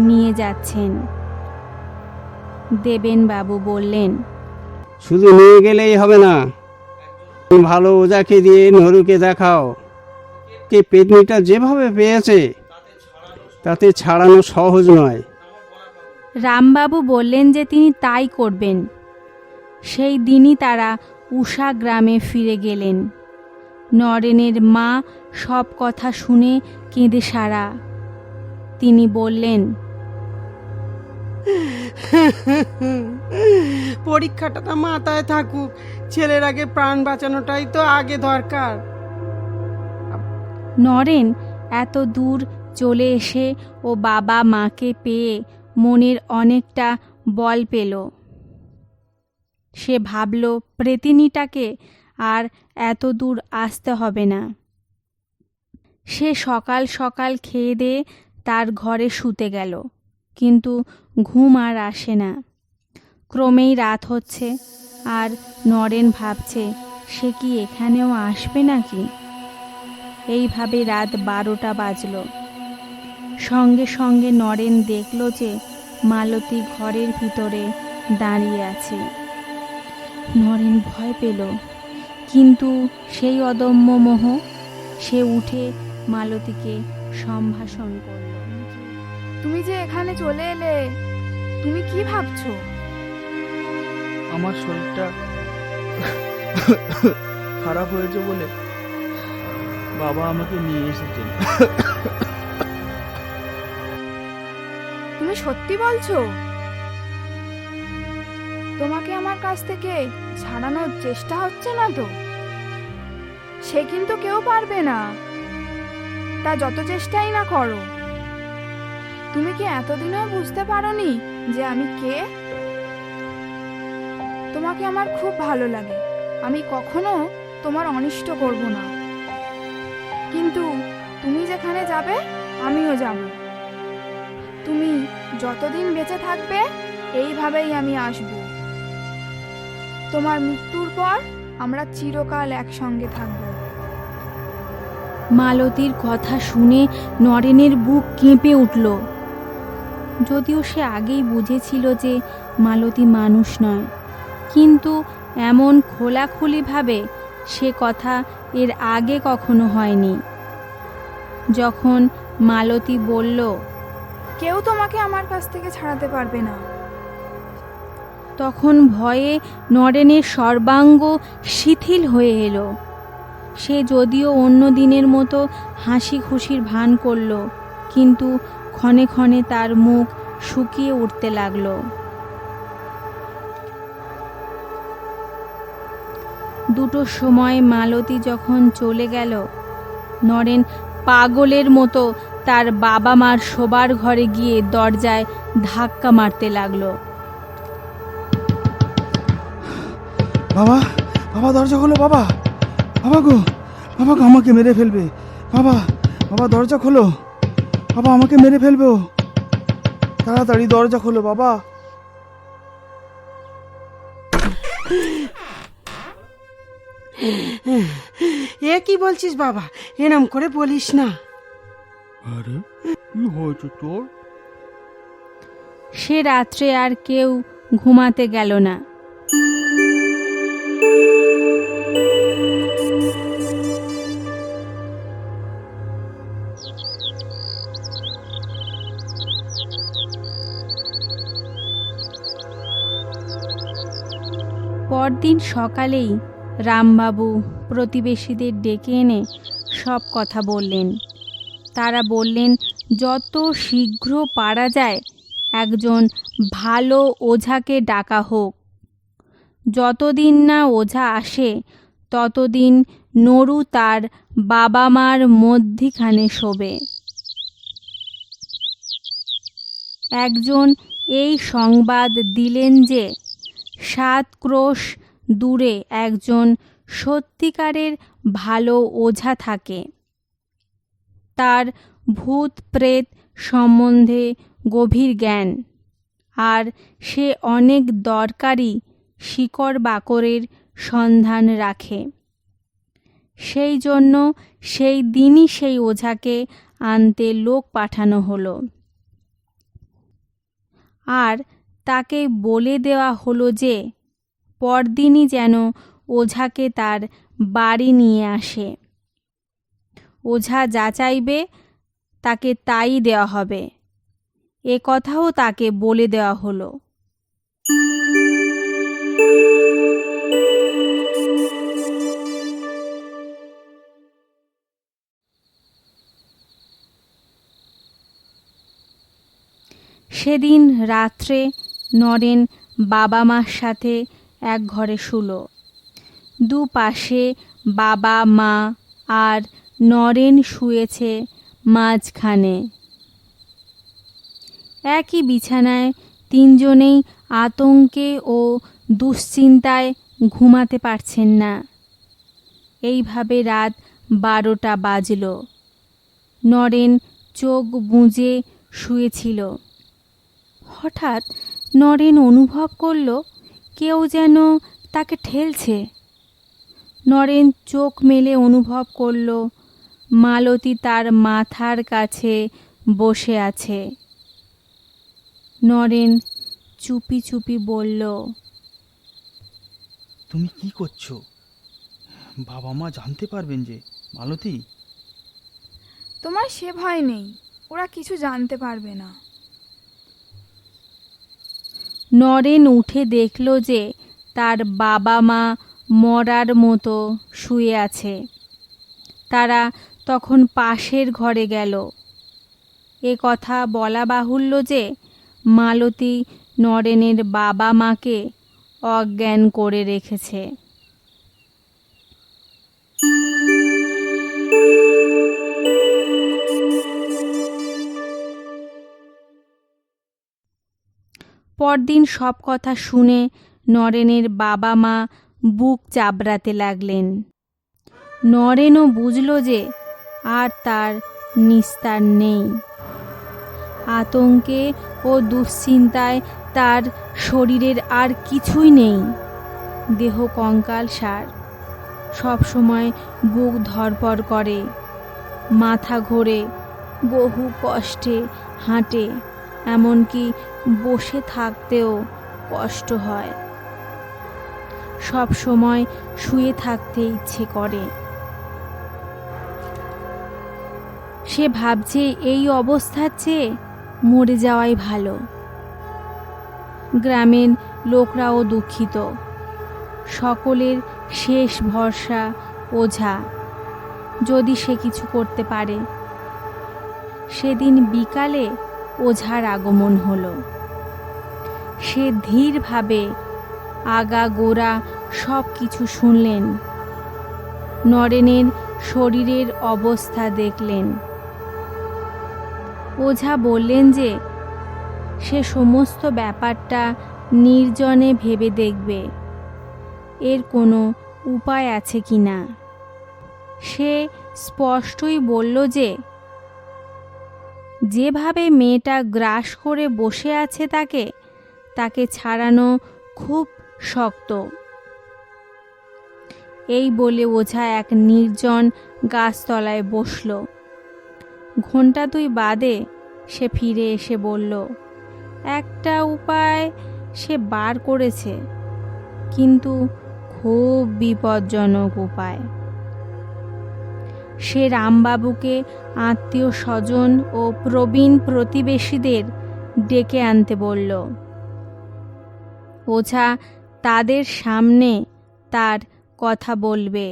নিয়ে যাচ্ছেন। দেবেনবাবু বললেন, শুধু নিয়ে গেলেই হবে না, ভালো ওজাকে দিয়ে নরুকে দেখাও। কে পেতনিটা যেভাবে পেয়েছে তাতে ছাড়ানো সহজ নয়। রামবাবু বললেন যে তিনি তাই করবেন। সেই দিনই তারা উষা গ্রামে ফিরে গেলেন। নরেনের মা সব কথা শুনে কেঁদে সারা। তিনি বললেন, পরীক্ষাটা তো মাথায় থাকুক, ছেলের আগে প্রাণ বাঁচানোটাই তো আগে দরকার। নরেন এত দূর চলে এসে ও বাবা মাকে পেয়ে মনের অনেকটা বল পেল। সে ভাবল প্রেতিনীটাকে আর এত দূর আসতে হবে না। সে সকাল সকাল খেয়ে দিয়ে তার ঘরে শুতে গেল, কিন্তু ঘুম আর আসে না। ক্রমেই রাত হচ্ছে, আর নরেন ভাবছে সে কি এখানেও আসবে নাকি। এইভাবে রাত 12টা বাজল। সঙ্গে সঙ্গে নরেন দেখল যে মালতী ঘরের ভিতরে দাঁড়িয়ে আছে। নরেন ভয় পেল, কিন্তু সেই অদম্য মোহ, সে উঠে মালতীকে সম্ভাষণ করল। তুমি যে এখানে চলে এলে, তুমি কি ভাবছো? আমার শরীরটা খারাপ হয়েছে বলে বাবা আমাকে নিয়ে এসেছেন। তুমি সত্যি বলছো? তোমাকে আমার কাছ থেকে ছাড়ানোর চেষ্টা হচ্ছে না তো? সে কিন্তু কেউ পারবে না, তা যত চেষ্টাই না করো। তুমি কি এতদিনও বুঝতে পারোনি যে আমি কে? তোমাকে আমার খুব ভালো লাগে, আমি কখনো তোমার অনিষ্ট করব না। কিন্তু তুমি যেখানে যাবে আমিও যাব। তুমি যতদিন বেঁচে থাকবে এইভাবেই আমি আসব। তোমার মৃত্যুর পর আমরা চিরকাল একসঙ্গে থাকব। মালতীর কথা শুনে নরেনের বুক কেঁপে উঠল। যদিও সে আগেই বুঝেছিল যে মালতী মানুষ নয়, কিন্তু এমন খোলাখুলিভাবে সে কথা এর আগে কখনো হয়নি। যখন মালতী বলল, কেউ তোমাকে আমার কাছ থেকে ছাড়াতে পারবে না, তখন ভয়ে নরেনের সর্বাঙ্গ শিথিল হয়ে এলো। সে যদিও অন্য দিনের মতো হাসি খুশির ভান করল, কিন্তু ক্ষণে ক্ষণে তার মুখ শুকিয়ে উঠতে লাগলো। দুটোর সময় মালতী যখন চলে গেল, নরেন পাগলের মতো তার বাবা মার শোবার ঘরে গিয়ে দরজায় ধাক্কা মারতে লাগলো। বাবা, বাবা দরজা খোলো, বাবা, বাবা গো, বাবা গো, আমাকে মেরে ফেলবে, বাবা, বাবা দরজা খোলো, বাবা আমাকে মেরে ফেলবে ও, তাড়াতাড়ি দরজা খোলো বাবা। এ কি বলছিস বাবা, এরম করে বলিস না। আরে কি হয়েছে তোর? সে রাত্রে আর কেউ ঘুমাতে গেল না। পরদিন সকালেই রামবাবু প্রতিবেশীদের ডেকে এনে সব কথা বললেন। তারা বললেন যত শীঘ্র পারা যায় একজন ভালো ওঝাকে ডাকা হোক। যতদিন না ওঝা আসে ততদিন নরু তার বাবা মার মধ্যিখানে শোবে। একজন এই সংবাদ দিলেন যে 7 ক্রোশ দূরে একজন সত্যিকারের ভালো ওঝা থাকে। তার ভূত প্রেত সম্বন্ধে গভীর জ্ঞান, আর সে অনেক দরকারি শিকড় বাকরের সন্ধান রাখে। সেই জন্য সেই দিনই সেই ওঝাকে আনতে লোক পাঠানো হলো, আর তাকে বলে দেওয়া হলো যে পরদিনই যেন ওঝাকে তার বাড়ি নিয়ে আসে। ওঝা যা চাইবে তাকে তাই দেওয়া হবে, এ কথাও তাকে বলে দেওয়া হলো। সেদিন রাত্রে নরেন বাবা মার সাথে এক ঘরে শুলো। দুপাশে বাবা মা আর নরেন শুয়েছে মাঝখানে। একই বিছানায় তিনজনেই আতঙ্কে ও দুশ্চিন্তায় ঘুমাতে পারছেন না। এইভাবে রাত 12টা বাজল। নরেন চোখ বুজে শুয়েছিল। হঠাৎ নরেন অনুভব করল কেউ যেন তাকে ঠেলছে। নরেন চোখ মেলে অনুভব করল মালতী তার মাথার কাছে বসে আছে। নরেন চুপি চুপি বলল, তুমি কি করছো? বাবা মা জানতে পারবেন যে মালতী? তোমার সে ভয় নেই, ওরা কিছু জানতে পারবে না। নরেন উঠে দেখল যে তার বাবা মা মরার মতো শুয়ে আছে। তারা তখন পাশের ঘরে গেল। এ কথা বলা বাহুল্য যে মালতী নরেনের বাবা মাকে অজ্ঞান করে রেখেছে। পরদিন সব কথা শুনে নরেনের বাবা মা বুক চাবড়াতে লাগলেন। নরেনও বুঝল যে আর তার নিস্তার নেই। আতঙ্কে ও দুশ্চিন্তায় তার শরীরের আর কিছুই নেই। দেহ কঙ্কালসার, সবসময় বুক ধড়ফড় করে, মাথা ঘোরে, বহু কষ্টে হাঁটে, এমনকি বসে থাকতেও কষ্ট হয়। সব সময় শুয়ে থাকতে ইচ্ছে করে। সে ভাবছে এই অবস্থার চেয়ে মরে যাওয়াই ভালো। গ্রামের লোকরাও দুঃখিত। সকলের শেষ ভরসা ওঝা, যদি সে কিছু করতে পারে। সেদিন বিকালে ওঝার আগমন হলো। সে ধীরভাবে আগাগোড়া সব কিছু শুনলেন। নরেনের শরীরের অবস্থা দেখলেন। ওঝা বললেন যে সে সমস্ত ব্যাপারটা নির্জনে ভেবে দেখবে এর কোনো উপায় আছে কি না। সে স্পষ্টই বলল যে যেভাবে মেয়েটা গ্রাস করে বসে আছে তাকে ছাড়ানো খুব শক্ত। এই বলে ওঝা এক নির্জন গাছতলায় বসল। ঘণ্টা 2 বাদে সে ফিরে এসে বলল, একটা উপায় সে বার করেছে, কিন্তু খুব বিপজ্জনক উপায়। সে রামবাবুকে আত্মীয় স্বজন ও প্রবীণ প্রতিবেশীদের ডেকে আনতে বলল। ওঝা তাদের সামনে তার কথা বলবে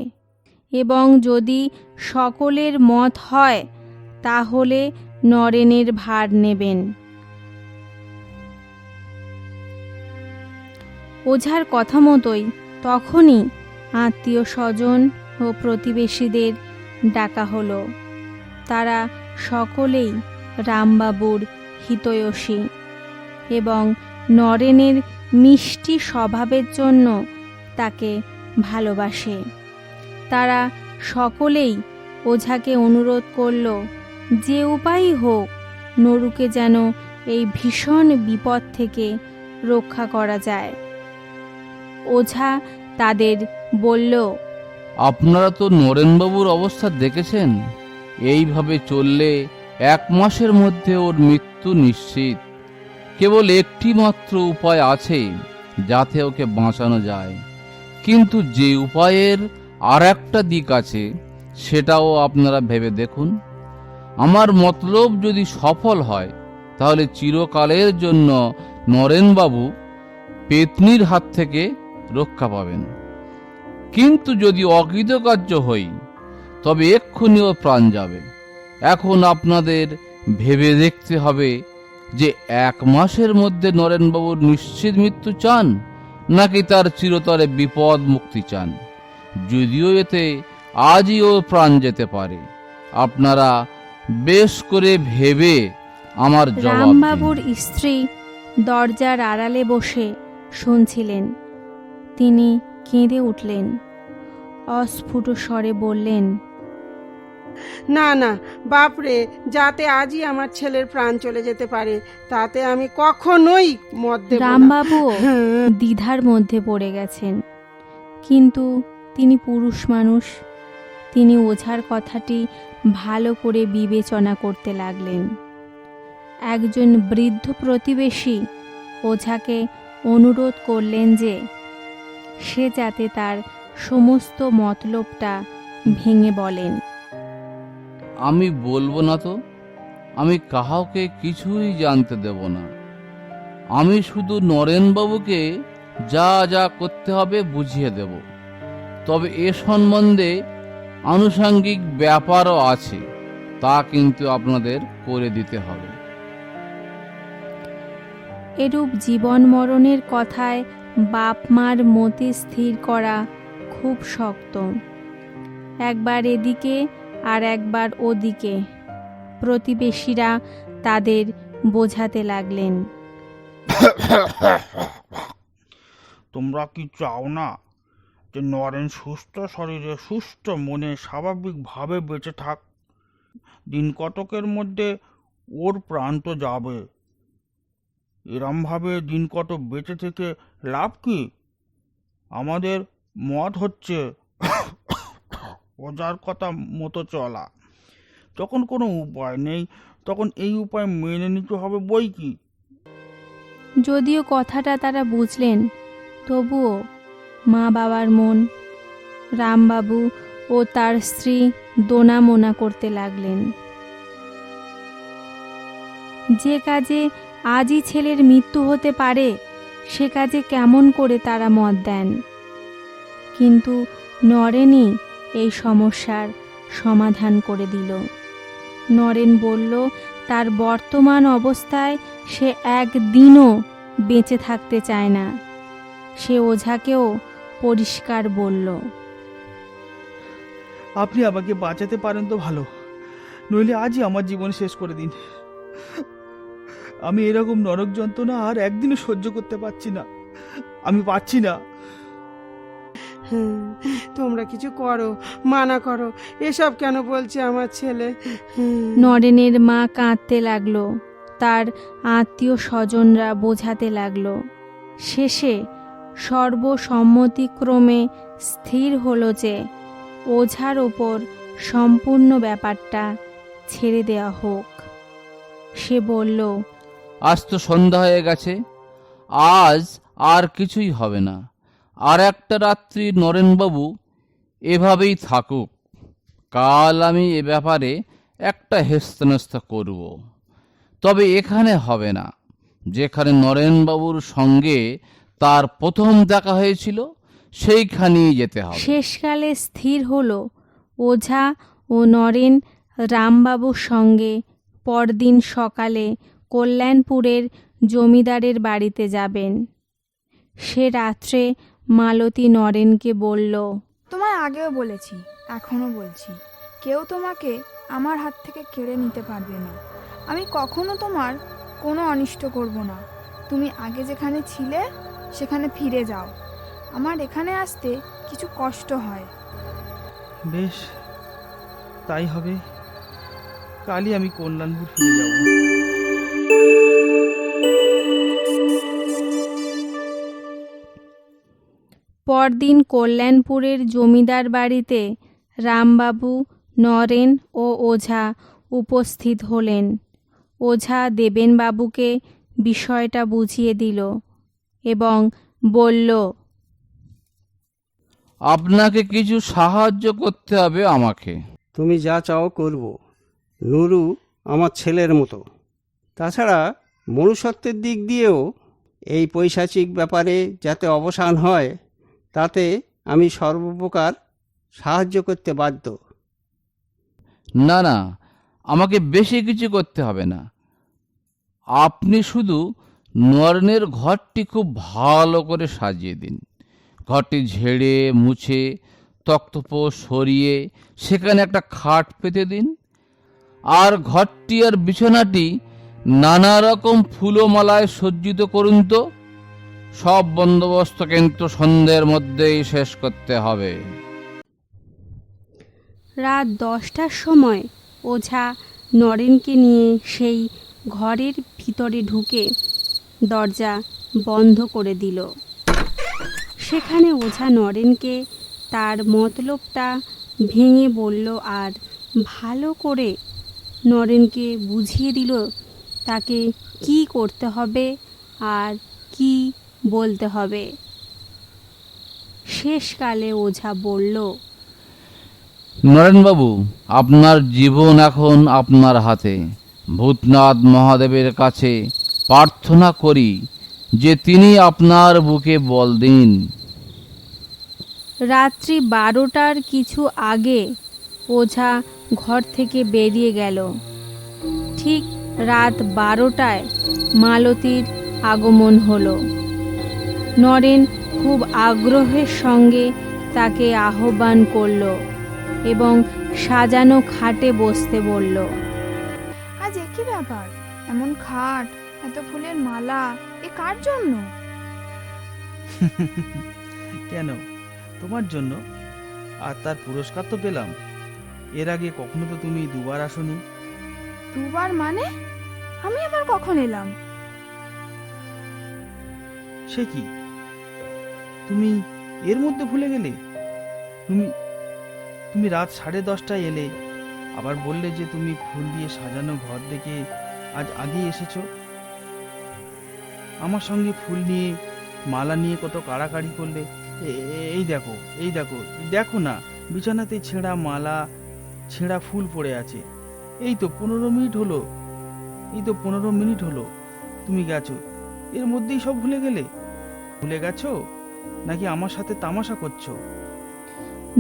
এবং যদি সকলের মত হয় তাহলে নরেনের ভার নেবেন। ওঝার কথা মতোই তখনই আত্মীয় স্বজন ও প্রতিবেশীদের ডাকা হলো। তারা সকলেই রামবাবুর হিতৈষী এবং নরেনের মিষ্টি স্বভাবের জন্য তাকে ভালোবাসে। তারা সকলেই ওঝাকে অনুরোধ করল যে উপায়ই হোক নরুকে যেন এই ভীষণ বিপদ থেকে রক্ষা করা যায়। ওঝা তাদের বলল, আপনারা তো নরেনবাবুর অবস্থা দেখেছেন। এইভাবে চললে 1 মাসের মধ্যে ওর মৃত্যু নিশ্চিত। কেবল একটি মাত্র উপায় আছে যাতে ওকে বাঁচানো যায়, কিন্তু যে উপায়ের আর একটা দিক আছে সেটাও আপনারা ভেবে দেখুন। আমার মতলব যদি সফল হয় তাহলে চিরকালের জন্য নরেনবাবু পেতনির হাত থেকে রক্ষা পাবেন, কিন্তু যদি অকৃতকার্য হই তবে এক্ষুনি ও প্রাণ যাবে। এখন আপনাদের ভেবে দেখতে হবে যে 1 মাসের মধ্যে নরেনবাবুর নিশ্চিত মৃত্যু চান নাকি তার চিরতরে বিপদ মুক্তি চান। যদিও এতে আজই ওর প্রাণ যেতে পারে, আপনারা বেশ করে ভেবে আমার জবাব দিন। রামবাবুর স্ত্রী দরজার আড়ালে বসে শুনছিলেন। তিনি কেঁদে উঠলেন, অস্ফুট স্বরে বললেন, না না বাপরে, যাতে আজই আমার ছেলের প্রাণ চলে যেতে পারে তাতে আমি কখনোই মত দেব না। রামবাবুও দ্বিধার মধ্যে পড়ে গেছেন, কিন্তু তিনি পুরুষ মানুষ। তিনি ওঝার কথাটি ভালো করে বিবেচনা করতে লাগলেন। একজন বৃদ্ধ প্রতিবেশী ওঝাকে অনুরোধ করলেন যে সে যাতে তার সমস্ত মতলবটা ভেঙে বলেন। আমি বলবো না তো, আমি কাহাকে কিছুই জানতে দেব না। আমি শুধু নরেনবাবুকে যা যা করতে হবে বুঝিয়ে দেব। তবে এ সম্বন্ধে আনুষঙ্গিক ব্যাপারও আছে, তা কিন্তু আপনাদের করে দিতে হবে। এরূপ জীবন মরণের কথায় বাপ মার মতি স্থির করা খুব শক্ত। একবার এদিকে আর একবার ওদিকে প্রতিবেশীরা তাদের বোঝাতে লাগলেন। তোমরা কি চাও না যে নরেন সুস্থ শরীরে সুস্থ মনে স্বাভাবিকভাবে বেঁচে থাক? দিন কতকের মধ্যে ওর প্রাণ তো যাবে। এরমভাবে দিন কত বেঁচে থেকে লাভ কি? আমাদের মত হচ্ছে ওজার কথা মতো চলা। যখন কোনো উপায় নেই তখন এই উপায় মেনে নিতে হবে বই কি। যদিও কথাটা তারা বুঝলেন, তবুও মা বাবার মন। রামবাবু ও তার স্ত্রী দোনামোনা করতে লাগলেন। যে কাজে আজই ছেলের মৃত্যু হতে পারে সে কাজে কেমন করে তারা মত দেন। কিন্তু নরেনই এই সমস্যার সমাধান করে দিল। নরেন বলল তার বর্তমান অবস্থায় সে একদিনও বেঁচে থাকতে চায় না। সে ওঝাকেও পরিষ্কার বলল, আপনি আমাকে বাঁচাতে পারেন তো ভালো, নইলে আজই আমার জীবন শেষ করে দিন। আমি এরকম নরক যন্ত্রণা আর একদিনও সহ্য করতে পারছি না, আমি পাচ্ছি না। হ্যাঁ, তোমরা কিছু করো, মানা করো, এসব কেন বলছে আমার ছেলে? নরেনের মা কাঁদতে লাগলো, তার আত্মীয় স্বজনরা বোঝাতে লাগলো। শেষে সর্বসম্মতিক্রমে স্থির হলো যে ওঝার ওপর সম্পূর্ণ ব্যাপারটা ছেড়ে দেওয়া হোক। সে বলল, আজ তো সন্ধ্যা হয়ে গেছে, আজ আর কিছুই হবে না। আর একটা রাত্রি নরেনবাবু এভাবেই থাকুক, কাল আমি এ ব্যাপারে একটা হেস্তনেস্ত করব। তবে এখানে হবে না, যেখানে নরেনবাবুর সঙ্গে তার প্রথম দেখা হয়েছিল সেইখানেই যেতে হবে। শেষকালে স্থির হলো ওঝা ও নরেন রামবাবুর সঙ্গে পরদিন সকালে কল্যাণপুরের জমিদারের বাড়িতে যাবেন। সে রাত্রে মালতী নরেনকে বলল, তোমায় আগেও বলেছি, এখনও বলছি, কেউ তোমাকে আমার হাত থেকে কেড়ে নিতে পারবে না। আমি কখনো তোমার কোনো অনিষ্ট করব না। তুমি আগে যেখানে ছিলে সেখানে ফিরে যাও। আমার এখানে আসতে কিছু কষ্ট হয়। বেশ, তাই হবে। কালই আমি কল্যাণপুর ফিরে যাব। পরদিন কল্যাণপুরের জমিদার বাড়িতে রামবাবু, নরেন ও ওঝা উপস্থিত হলেন। ওঝা দেবেনবাবুকে বিষয়টা বুঝিয়ে দিল এবং বলল, আপনাকে কিছু সাহায্য করতে হবে আমাকে। তুমি যা চাও করব। নুরু আমার ছেলের মতো। তাছাড়া মনুষ্যত্বের দিক দিয়েও এই পৈশাচিক ব্যাপারে যাতে অবসান হয়, তাতে আমি সর্বপ্রকার সাহায্য করতে বাধ্য। না না, আমাকে বেশি কিছু করতে হবে না। আপনি শুধু নরেনের ঘরটি খুব ভালো করে সাজিয়ে দিন। ঘরটি ঝেড়ে মুছে তক্তপোষ সরিয়ে সেখানে একটা খাট পেতে দিন। আর ঘরটি আর বিছানাটি নানা রকম ফুলমালায় সজ্জিত করুন তো। সব বন্দোবস্ত কিন্তু সন্ধ্যের মধ্যেই শেষ করতে হবে। রাত 10টার সময় ওঝা নরেনকে নিয়ে সেই ঘরের ভিতরে ঢুকে দরজা বন্ধ করে দিল। সেখানে ওঝা নরেনকে তার মতলবটা ভেঙে বলল আর ভালো করে নরেনকে বুঝিয়ে দিল তাকে কি করতে হবে আর কি বলতে হবে। শেষকালে ওঝা বলল, নরেনবাবু, আপনার জীবন এখন আপনার হাতে। ভূতনাথ মহাদেবের কাছে প্রার্থনা করি যে তিনি আপনার বুকে বল দিন। রাত্রি 12টার কিছু আগে ওঝা ঘর থেকে বেরিয়ে গেল। ঠিক রাত 12টায় মালতীর আগমন হলো। নরেন খুব আগ্রহের সঙ্গে তাকে আহ্বান করল এবং সাজানো খাটে বসতে বলল। আজ একই ব্যাপার, এমন খাট, এত ফুলের মালা, এ কার জন্য? কেন, তোমার জন্য। আর তার পুরস্কার তো পেলাম। এর আগে কখনো তো তুমি দুবার আসোনি। দুবার মানে? আমি আবার কখন এলাম? সে কি, তুমি এর মধ্যে ভুলে গেলে? তুমি তুমি রাত 10:30টায় এলে, আবার বললে যে তুমি ফুল দিয়ে সাজানো ঘর দেখে আজ আগেই এসেছো। আমার সঙ্গে ফুল নিয়ে মালা নিয়ে কত কাড়াকাড়ি করলে। এই দেখো, এই দেখো, দেখো না, বিছানাতে ছেঁড়া মালা, ছেঁড়া ফুল পড়ে আছে। এই তো 15 মিনিট হলো তুমি গেছো। এর মধ্যেই সব ভুলে গেলে? ভুলে গেছো নাকি আমার সাথে তামাশা করছো?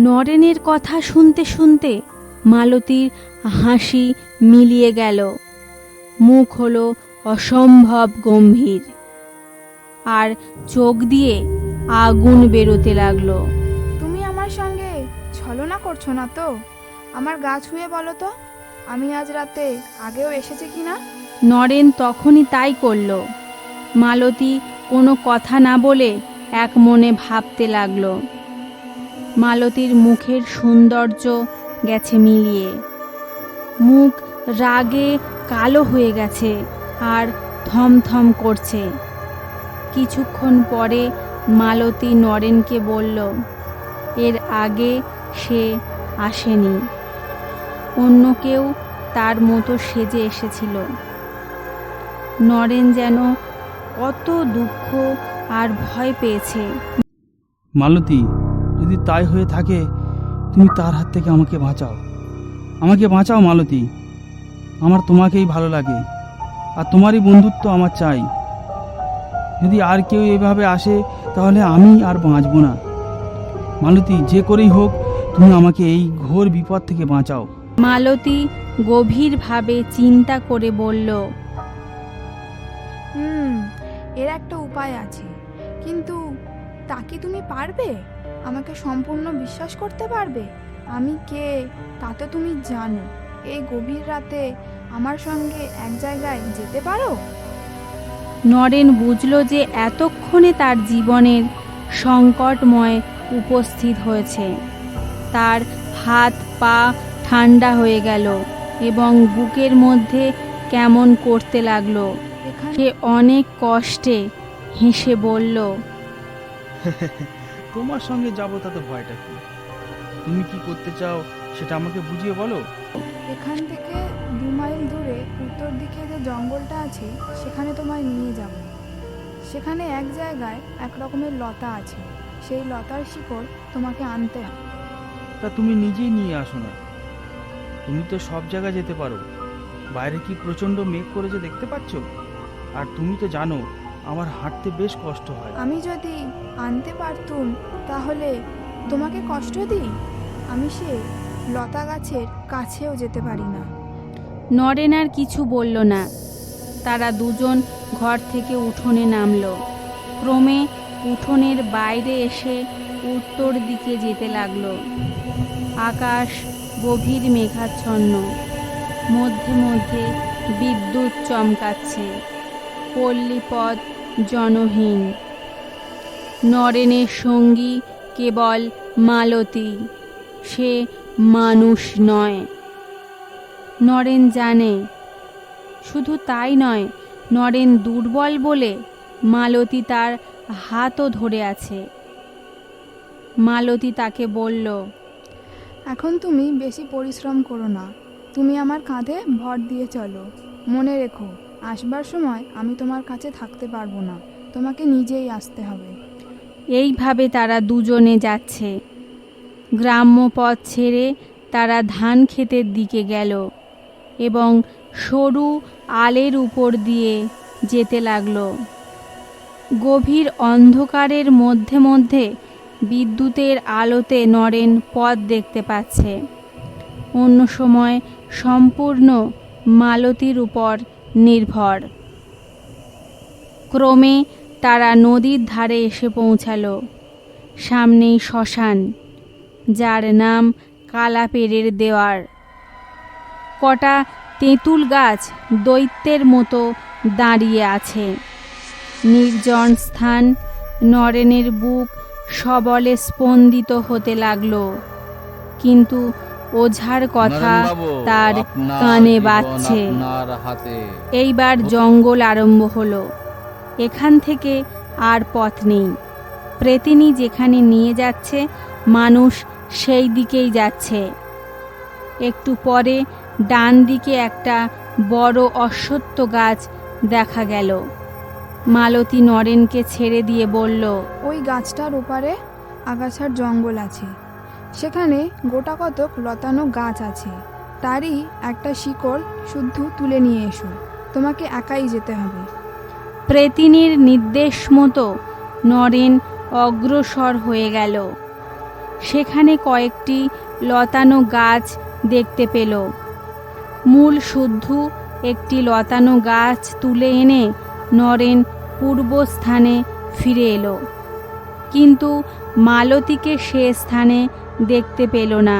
নরেনের কথা শুনতে শুনতে মালতীর হাসি মিলিয়ে গেল। মুখ হলো অসম্ভব গম্ভীর, আর চোখ দিয়ে আগুন বেরোতে লাগলো। তুমি আমার সঙ্গে ছলনা করছো না তো? আমার গা ছুঁয়ে বলো তো, আমি আজ রাতে আগেও এসেছি কিনা? নরেন তখনই তাই করল। মালতী কোনো কথা না বলে এক মনে ভাবতে লাগলো। মালতীর মুখের সৌন্দর্য গেছে মিলিয়ে, মুখ রাগে কালো হয়ে গেছে আর থমথম করছে। কিছুক্ষণ পরে মালতী নরেনকে বলল, এর আগে সে আসেনি, অন্য কেউ তার মতো সেজে এসেছিল। নরেন যেন কত দুঃখ আর ভয় পেয়েছে। মালতী, যদি তাই হয়ে থাকে তুমি তার হাত থেকে আমাকে বাঁচাও, আমাকে বাঁচাও মালতী। আমার তোমাকেই ভালো লাগে আর তোমারই বন্ধুত্ব আমার চাই। যদি আর কেউ এভাবে আসে তাহলে আমি আর বাঁচব না। মালতী, যে করেই হোক তুমি আমাকে এই ঘোর বিপদ থেকে বাঁচাও। মালতী গভীরভাবে চিন্তা করে বলল, এর একটা উপায় আছে, কিন্তু তা কি তুমি পারবে? আমাকে সম্পূর্ণ বিশ্বাস করতে পারবে? আমি কে তা তো তুমি জানো। এই গভীর রাতে আমার সঙ্গে এক জায়গায় যেতে পারো? নরেন বুঝল যে এতক্ষণে তার জীবনের সংকটময় উপস্থিত হয়েছে। তার হাত পা ঠান্ডা হয়ে গেল এবং বুকের মধ্যে কেমন করতে লাগলো। সে অনেক কষ্টে হেসে বলল, তোমার সঙ্গে যাবো তাতে ভয়টা কি? তুমি কি করতে চাও সেটা আমাকে বুঝিয়ে বলো। এখান থেকে 2 মাইল দূরে উত্তর দিকে যে জঙ্গলটা আছে সেখানে তোমায় নিয়ে যাব। সেখানে এক জায়গায় এক রকমের লতা আছে, সেই লতার শিকড় তোমাকে আনতে হবে। তা তুমি নিজেই নিয়ে আসো না, তুমি তো সব জায়গায় যেতে পারো। বাইরে কি প্রচণ্ড মেঘ করেছে দেখতে পাচ্ছ? আর তুমি তো জানো আমার হাঁটতে বেশ কষ্ট হয়। আমি যদি আনতে পারতুম তাহলে তোমাকে কষ্ট দিই? আমি সে লতা গাছের কাছেও যেতে পারি না। নরেন আর কিছু বলল না। তারা দুজন ঘর থেকে উঠোনে নামলো। ক্রমে উঠোনের বাইরে এসে উত্তর দিকে যেতে লাগলো। আকাশ গভীর মেঘাচ্ছন্ন, মধ্যে মধ্যে বিদ্যুৎ চমকাচ্ছে। পল্লীপথ জনহীন। নরেনের সঙ্গী কেবল মালতী, সে মানুষ নয়। নরেন জানে, শুধু তাই নয়, নরেন দুর্বল বলে মালতী তার হাতও ধরে আছে। মালতী তাকে বলল, এখন তুমি বেশি পরিশ্রম করো না, তুমি আমার কাঁধে ভর দিয়ে চলো। মনে রেখো, আসবার সময় আমি তোমার কাছে থাকতে পারবো না, তোমাকে নিজেই আসতে হবে। এইভাবে তারা দুজনে যাচ্ছে। গ্রাম্য পথ ছেড়ে তারা ধান ক্ষেতের দিকে গেল এবং সরু আলের উপর দিয়ে যেতে লাগলো। গভীর অন্ধকারের মধ্যে মধ্যে বিদ্যুতের আলোতে নরেন পথ দেখতে পাচ্ছে। অন্য সময় সম্পূর্ণ মালতীর উপর নির্ভর। ক্রমে তারা নদীর ধারে এসে পৌঁছালো। সামনেই শ্মশান, যার নাম কালাপেরের দেওয়ার। কটা তেঁতুল গাছ দৈত্যের মতো দাঁড়িয়ে আছে। নির্জন স্থান। নরেনের বুক সবলে স্পন্দিত হতে লাগলো, কিন্তু ওঝার কথা তার কানে বাজছে। এইবার জঙ্গল আরম্ভ হলো। এখান থেকে আর পথ নেই। প্রেতিনী যেখানে নিয়ে যাচ্ছে মানুষ সেই দিকেই যাচ্ছে। একটু পরে ডান দিকে একটা বড় অশ্বত্থ গাছ দেখা গেল। মালতী নরেনকে ছেড়ে দিয়ে বলল, ওই গাছটার ওপারে আগাছার জঙ্গল আছে, সেখানে গোটা কতক লতানো গাছ আছে, তারই একটা শিকড় শুদ্ধ তুলে নিয়ে এসো, তোমাকে একাই যেতে হবে। প্রেতিনীর নির্দেশ মতো নরেন অগ্রসর হয়ে গেল। সেখানে কয়েকটি লতানো গাছ দেখতে পেল। মূল শুদ্ধ একটি লতানো গাছ তুলে এনে নরেন পূর্বস্থানে ফিরে এলো, কিন্তু মালতীকে সে স্থানে দেখতে পেল না।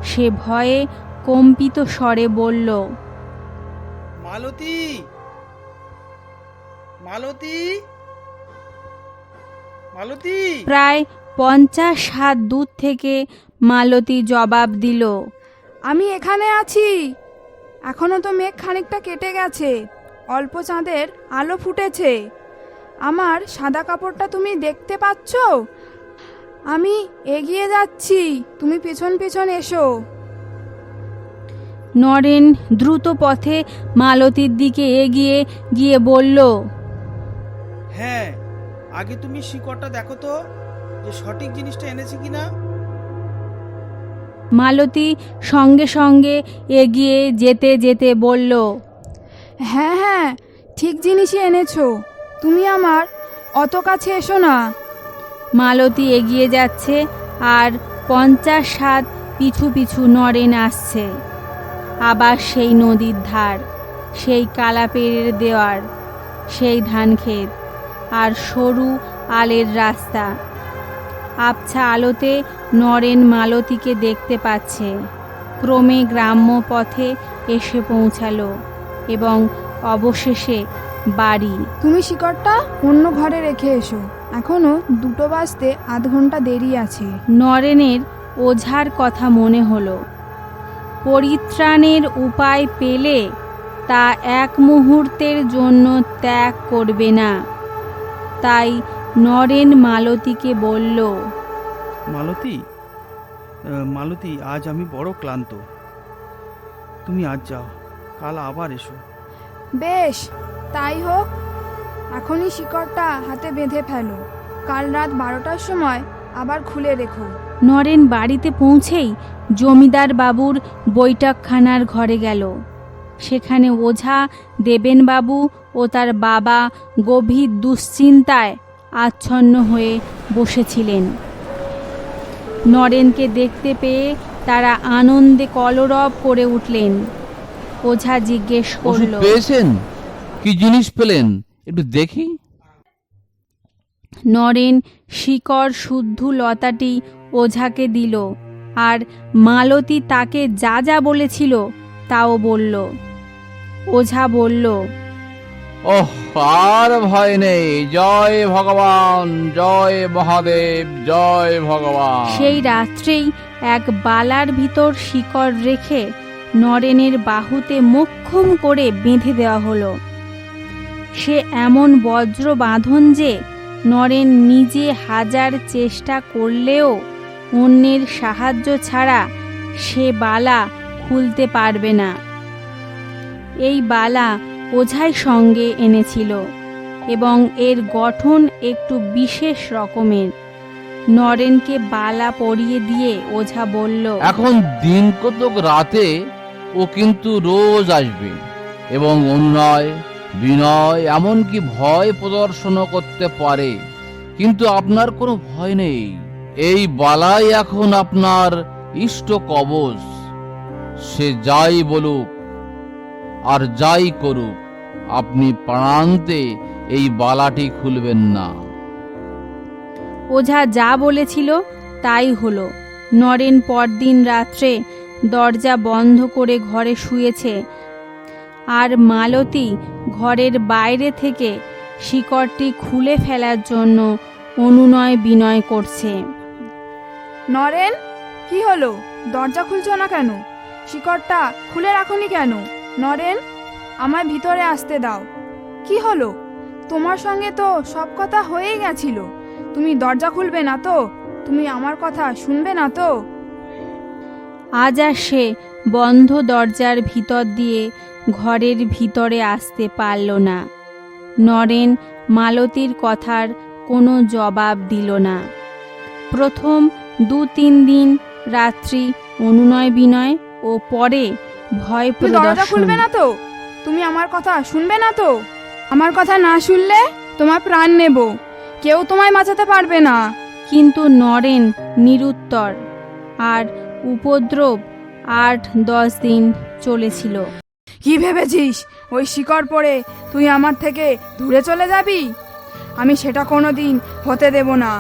সে ভয়ে কম্পিত স্বরে বলল, মালতী, মালতী, মালতী। প্রায় 50 হাত দূর থেকে মালতী জবাব দিল, আমি এখানে আছি। এখনো তো মেঘ খানিকটা কেটে গেছে, অল্প চাঁদের আলো ফুটেছে। আমার সাদা কাপড়টা তুমি দেখতে পাচ্ছ? আমি এগিয়ে যাচ্ছি, তুমি পিছন পিছন এসো। নরেন দ্রুত পথে মালতীর দিকে এগিয়ে গিয়ে বলল, হ্যাঁ, আগে তুমি শিকড়টা দেখো তো যে সঠিক জিনিসটা এনেছে কিনা। মালতী সঙ্গে সঙ্গে এগিয়ে যেতে যেতে বলল, হ্যাঁ হ্যাঁ, ঠিক জিনিসই এনেছো। তুমি আমার অত কাছে এসো না। মালতী এগিয়ে যাচ্ছে আর 50 হাত পিছু পিছু নরেন আসছে। আবার সেই নদীর ধার, সেই কালাপেড়ের দেওয়ার, সেই ধানক্ষেত আর সরু আলের রাস্তা। আবছা আলোতে নরেন মালতীকে দেখতে পাচ্ছে। ক্রমে গ্রাম্য পথে এসে পৌঁছালো এবং অবশেষে বাড়ি। তুমি শিকড়টা অন্য ঘরে রেখে এসো, এখনো 2 বাজতে আধ ঘন্টা দেরি আছে। নরেনের ওঝার কথা মনে হলো। পরিত্রাণের উপায় পেলে তা এক মুহূর্তের জন্য ত্যাগ করবে না। তাই নরেন মালতীকে বলল, মালতী, মালতী, আজ আমি বড় ক্লান্ত। তুমি আজ যাও, কাল আবার এসো। বেশ, তাই হোক। এখনই শিকড়টা হাতে বেঁধে ফেলো, কাল রাত 12টার সময় আবার খুলে রেখো। নরেন বাড়িতে পৌঁছেই জমিদার বাবুর বৈঠকখানার ঘরে গেল। সেখানে ওঝা দেবেনবাবু ও তার বাবা গভীর দুশ্চিন্তায় আচ্ছন্ন হয়ে বসেছিলেন। নরেনকে দেখতে পেয়ে তারা আনন্দে কলরব করে উঠলেন। ওঝা জিজ্ঞেস ওষুধ করল, পেয়েছেন? কি জিনিস পেলেন একটু দেখি। নরেন শিকড় শুদ্ধ লতাটি ওঝাকে দিল আর মালতী তাকে যা যা বলেছিল তাও বলল। ওঝা বলল, ওহ, আর ভয় নেই। জয় ভগবান, জয় মহাদেব, জয় ভগবান। সেই রাত্রেই এক বালার ভিতর শিকড় রেখে নরেনের বাহুতে মোক্ষম করে বেঁধে দেওয়া হলো। সে এমন বজ্র বাঁধন যে নরেন নিজে হাজার চেষ্টা করলেও অন্যের সাহায্য ছাড়া সে বালা খুলতে পারবে না। এই বালা ওঝাই সঙ্গে এনেছিল এবং এর গঠন একটু বিশেষ রকমের। নরেনকে বালা পরিয়ে দিয়ে ওঝা বলল, এখন দিন কতক রাতে ও কিন্তু রোজ আসবে এবং অনুনয়, বিনয়, এমনকি ভয় প্রদর্শনও করতে পারে, কিন্তু আপনার কোনো ভয় নেই। এই বালাই এখন আপনার ইষ্ট কবচ। সে যাই বলুক আর যাই করুক, আপনি প্রাণান্তে এই বালাটি খুলবেন না। ওঝা যা বলেছিল তাই হলো। নরেন পরদিন রাত্রে দরজা বন্ধ করে ঘরে শুয়েছে আর মালতী ঘরের বাইরে থেকে শিকড়টি খুলে ফেলার জন্য অনুনয় বিনয় করছে। নরেন, কি হলো? দরজা খুলছো না কেন? শিকড়টা খুলে রাখোনি কেন? নরেন, আমায় ভিতরে আসতে দাও। কি হলো? তোমার সঙ্গে তো সব কথা হয়েই গেছিল। তুমি দরজা খুলবে না তো? তুমি আমার কথা শুনবে না তো? আজ আর সে বন্ধ দরজার ভিতর দিয়ে ঘরের ভিতরে আসতে পারল না। নরেন মালতীর কথার কোনো জবাব দিল না। প্রথম 2-3 দিন রাত্রি অনুনয় বিনয় ও পরে ভয় তুমি দরজা প্রদর্শন। খুলবে না তো? তুমি আমার কথা শুনবে না তো? আমার কথা না শুনলে তোমার প্রাণ নেব, কেউ তোমায় বাঁচাতে পারবে না। কিন্তু নরেন নিরুত্তর, আর উপদ্রব 8-10 দিন চলেছিল। কি ভেবেছিস ওই শিকড় পরে তুই আমার থেকে দূরে চলে যাবি? আমি সেটা কোনোদিন হতে দেব না।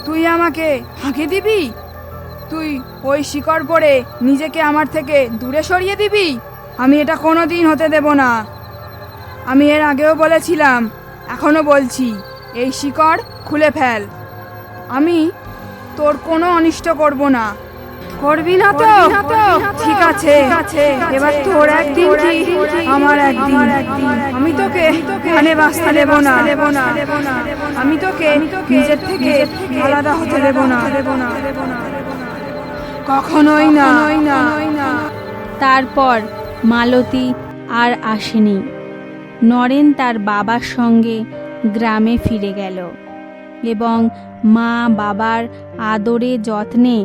তুই আমাকে ফাঁকি দিবি? তুই ওই শিকড় পরে নিজেকে আমার থেকে দূরে সরিয়ে দিবি? আমি এটা কোনো দিন হতে দেব না। আমি এর আগেও বলেছিলাম, এখনো বলছি, এই শিকড় খুলে ফেল। আমি তোর কোনো অনিষ্ট করব না। করবি না তো? ঠিক আছে, এবার তোর একদিন কি আমার একদিন। আমি তোকে এখানে বাঁচতে দেব না। আমি তোকে নিজের থেকে আলাদা হতে দেব না, কখনোই না। তারপর মালতী আর আসেনি। নরেন তার বাবার সঙ্গে গ্রামে ফিরে গেল এবং মা বাবার আদরে যত্নে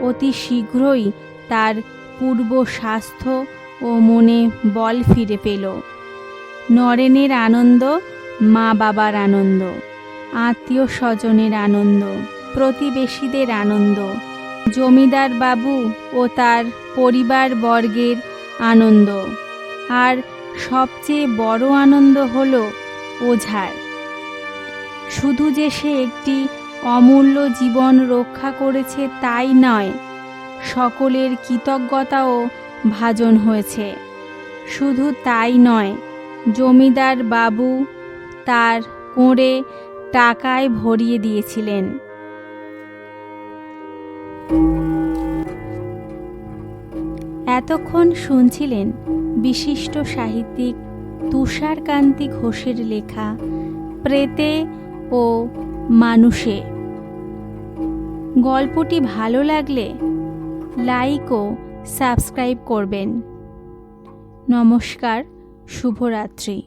অতি শীঘ্রই তার পূর্ব স্বাস্থ্য ও মনে বল ফিরে পেল। নরেনের আনন্দ, মা বাবার আনন্দ, আত্মীয় স্বজনের আনন্দ, প্রতিবেশীদের আনন্দ, জমিদার বাবু ও তার পরিবারবর্গের আনন্দ, আর সবচেয়ে বড় আনন্দ হল ওঝার। শুধু যে সে একটি অমূল্য জীবন রক্ষা করেছে তাই নয়, সকলের কৃতজ্ঞতাও ভাজন হয়েছে। শুধু তাই নয়, জমিদার বাবু তার কোঁড়ে টাকায় ভরিয়ে দিয়েছিলেন। এতক্ষণ শুনছিলেন বিশিষ্ট সাহিত্যিক তুষারকান্তি ঘোষের লেখা প্রেতে ও মানুষে। গল্পটি ভালো লাগলে লাইক ও সাবস্ক্রাইব করবেন। নমস্কার, শুভরাত্রি।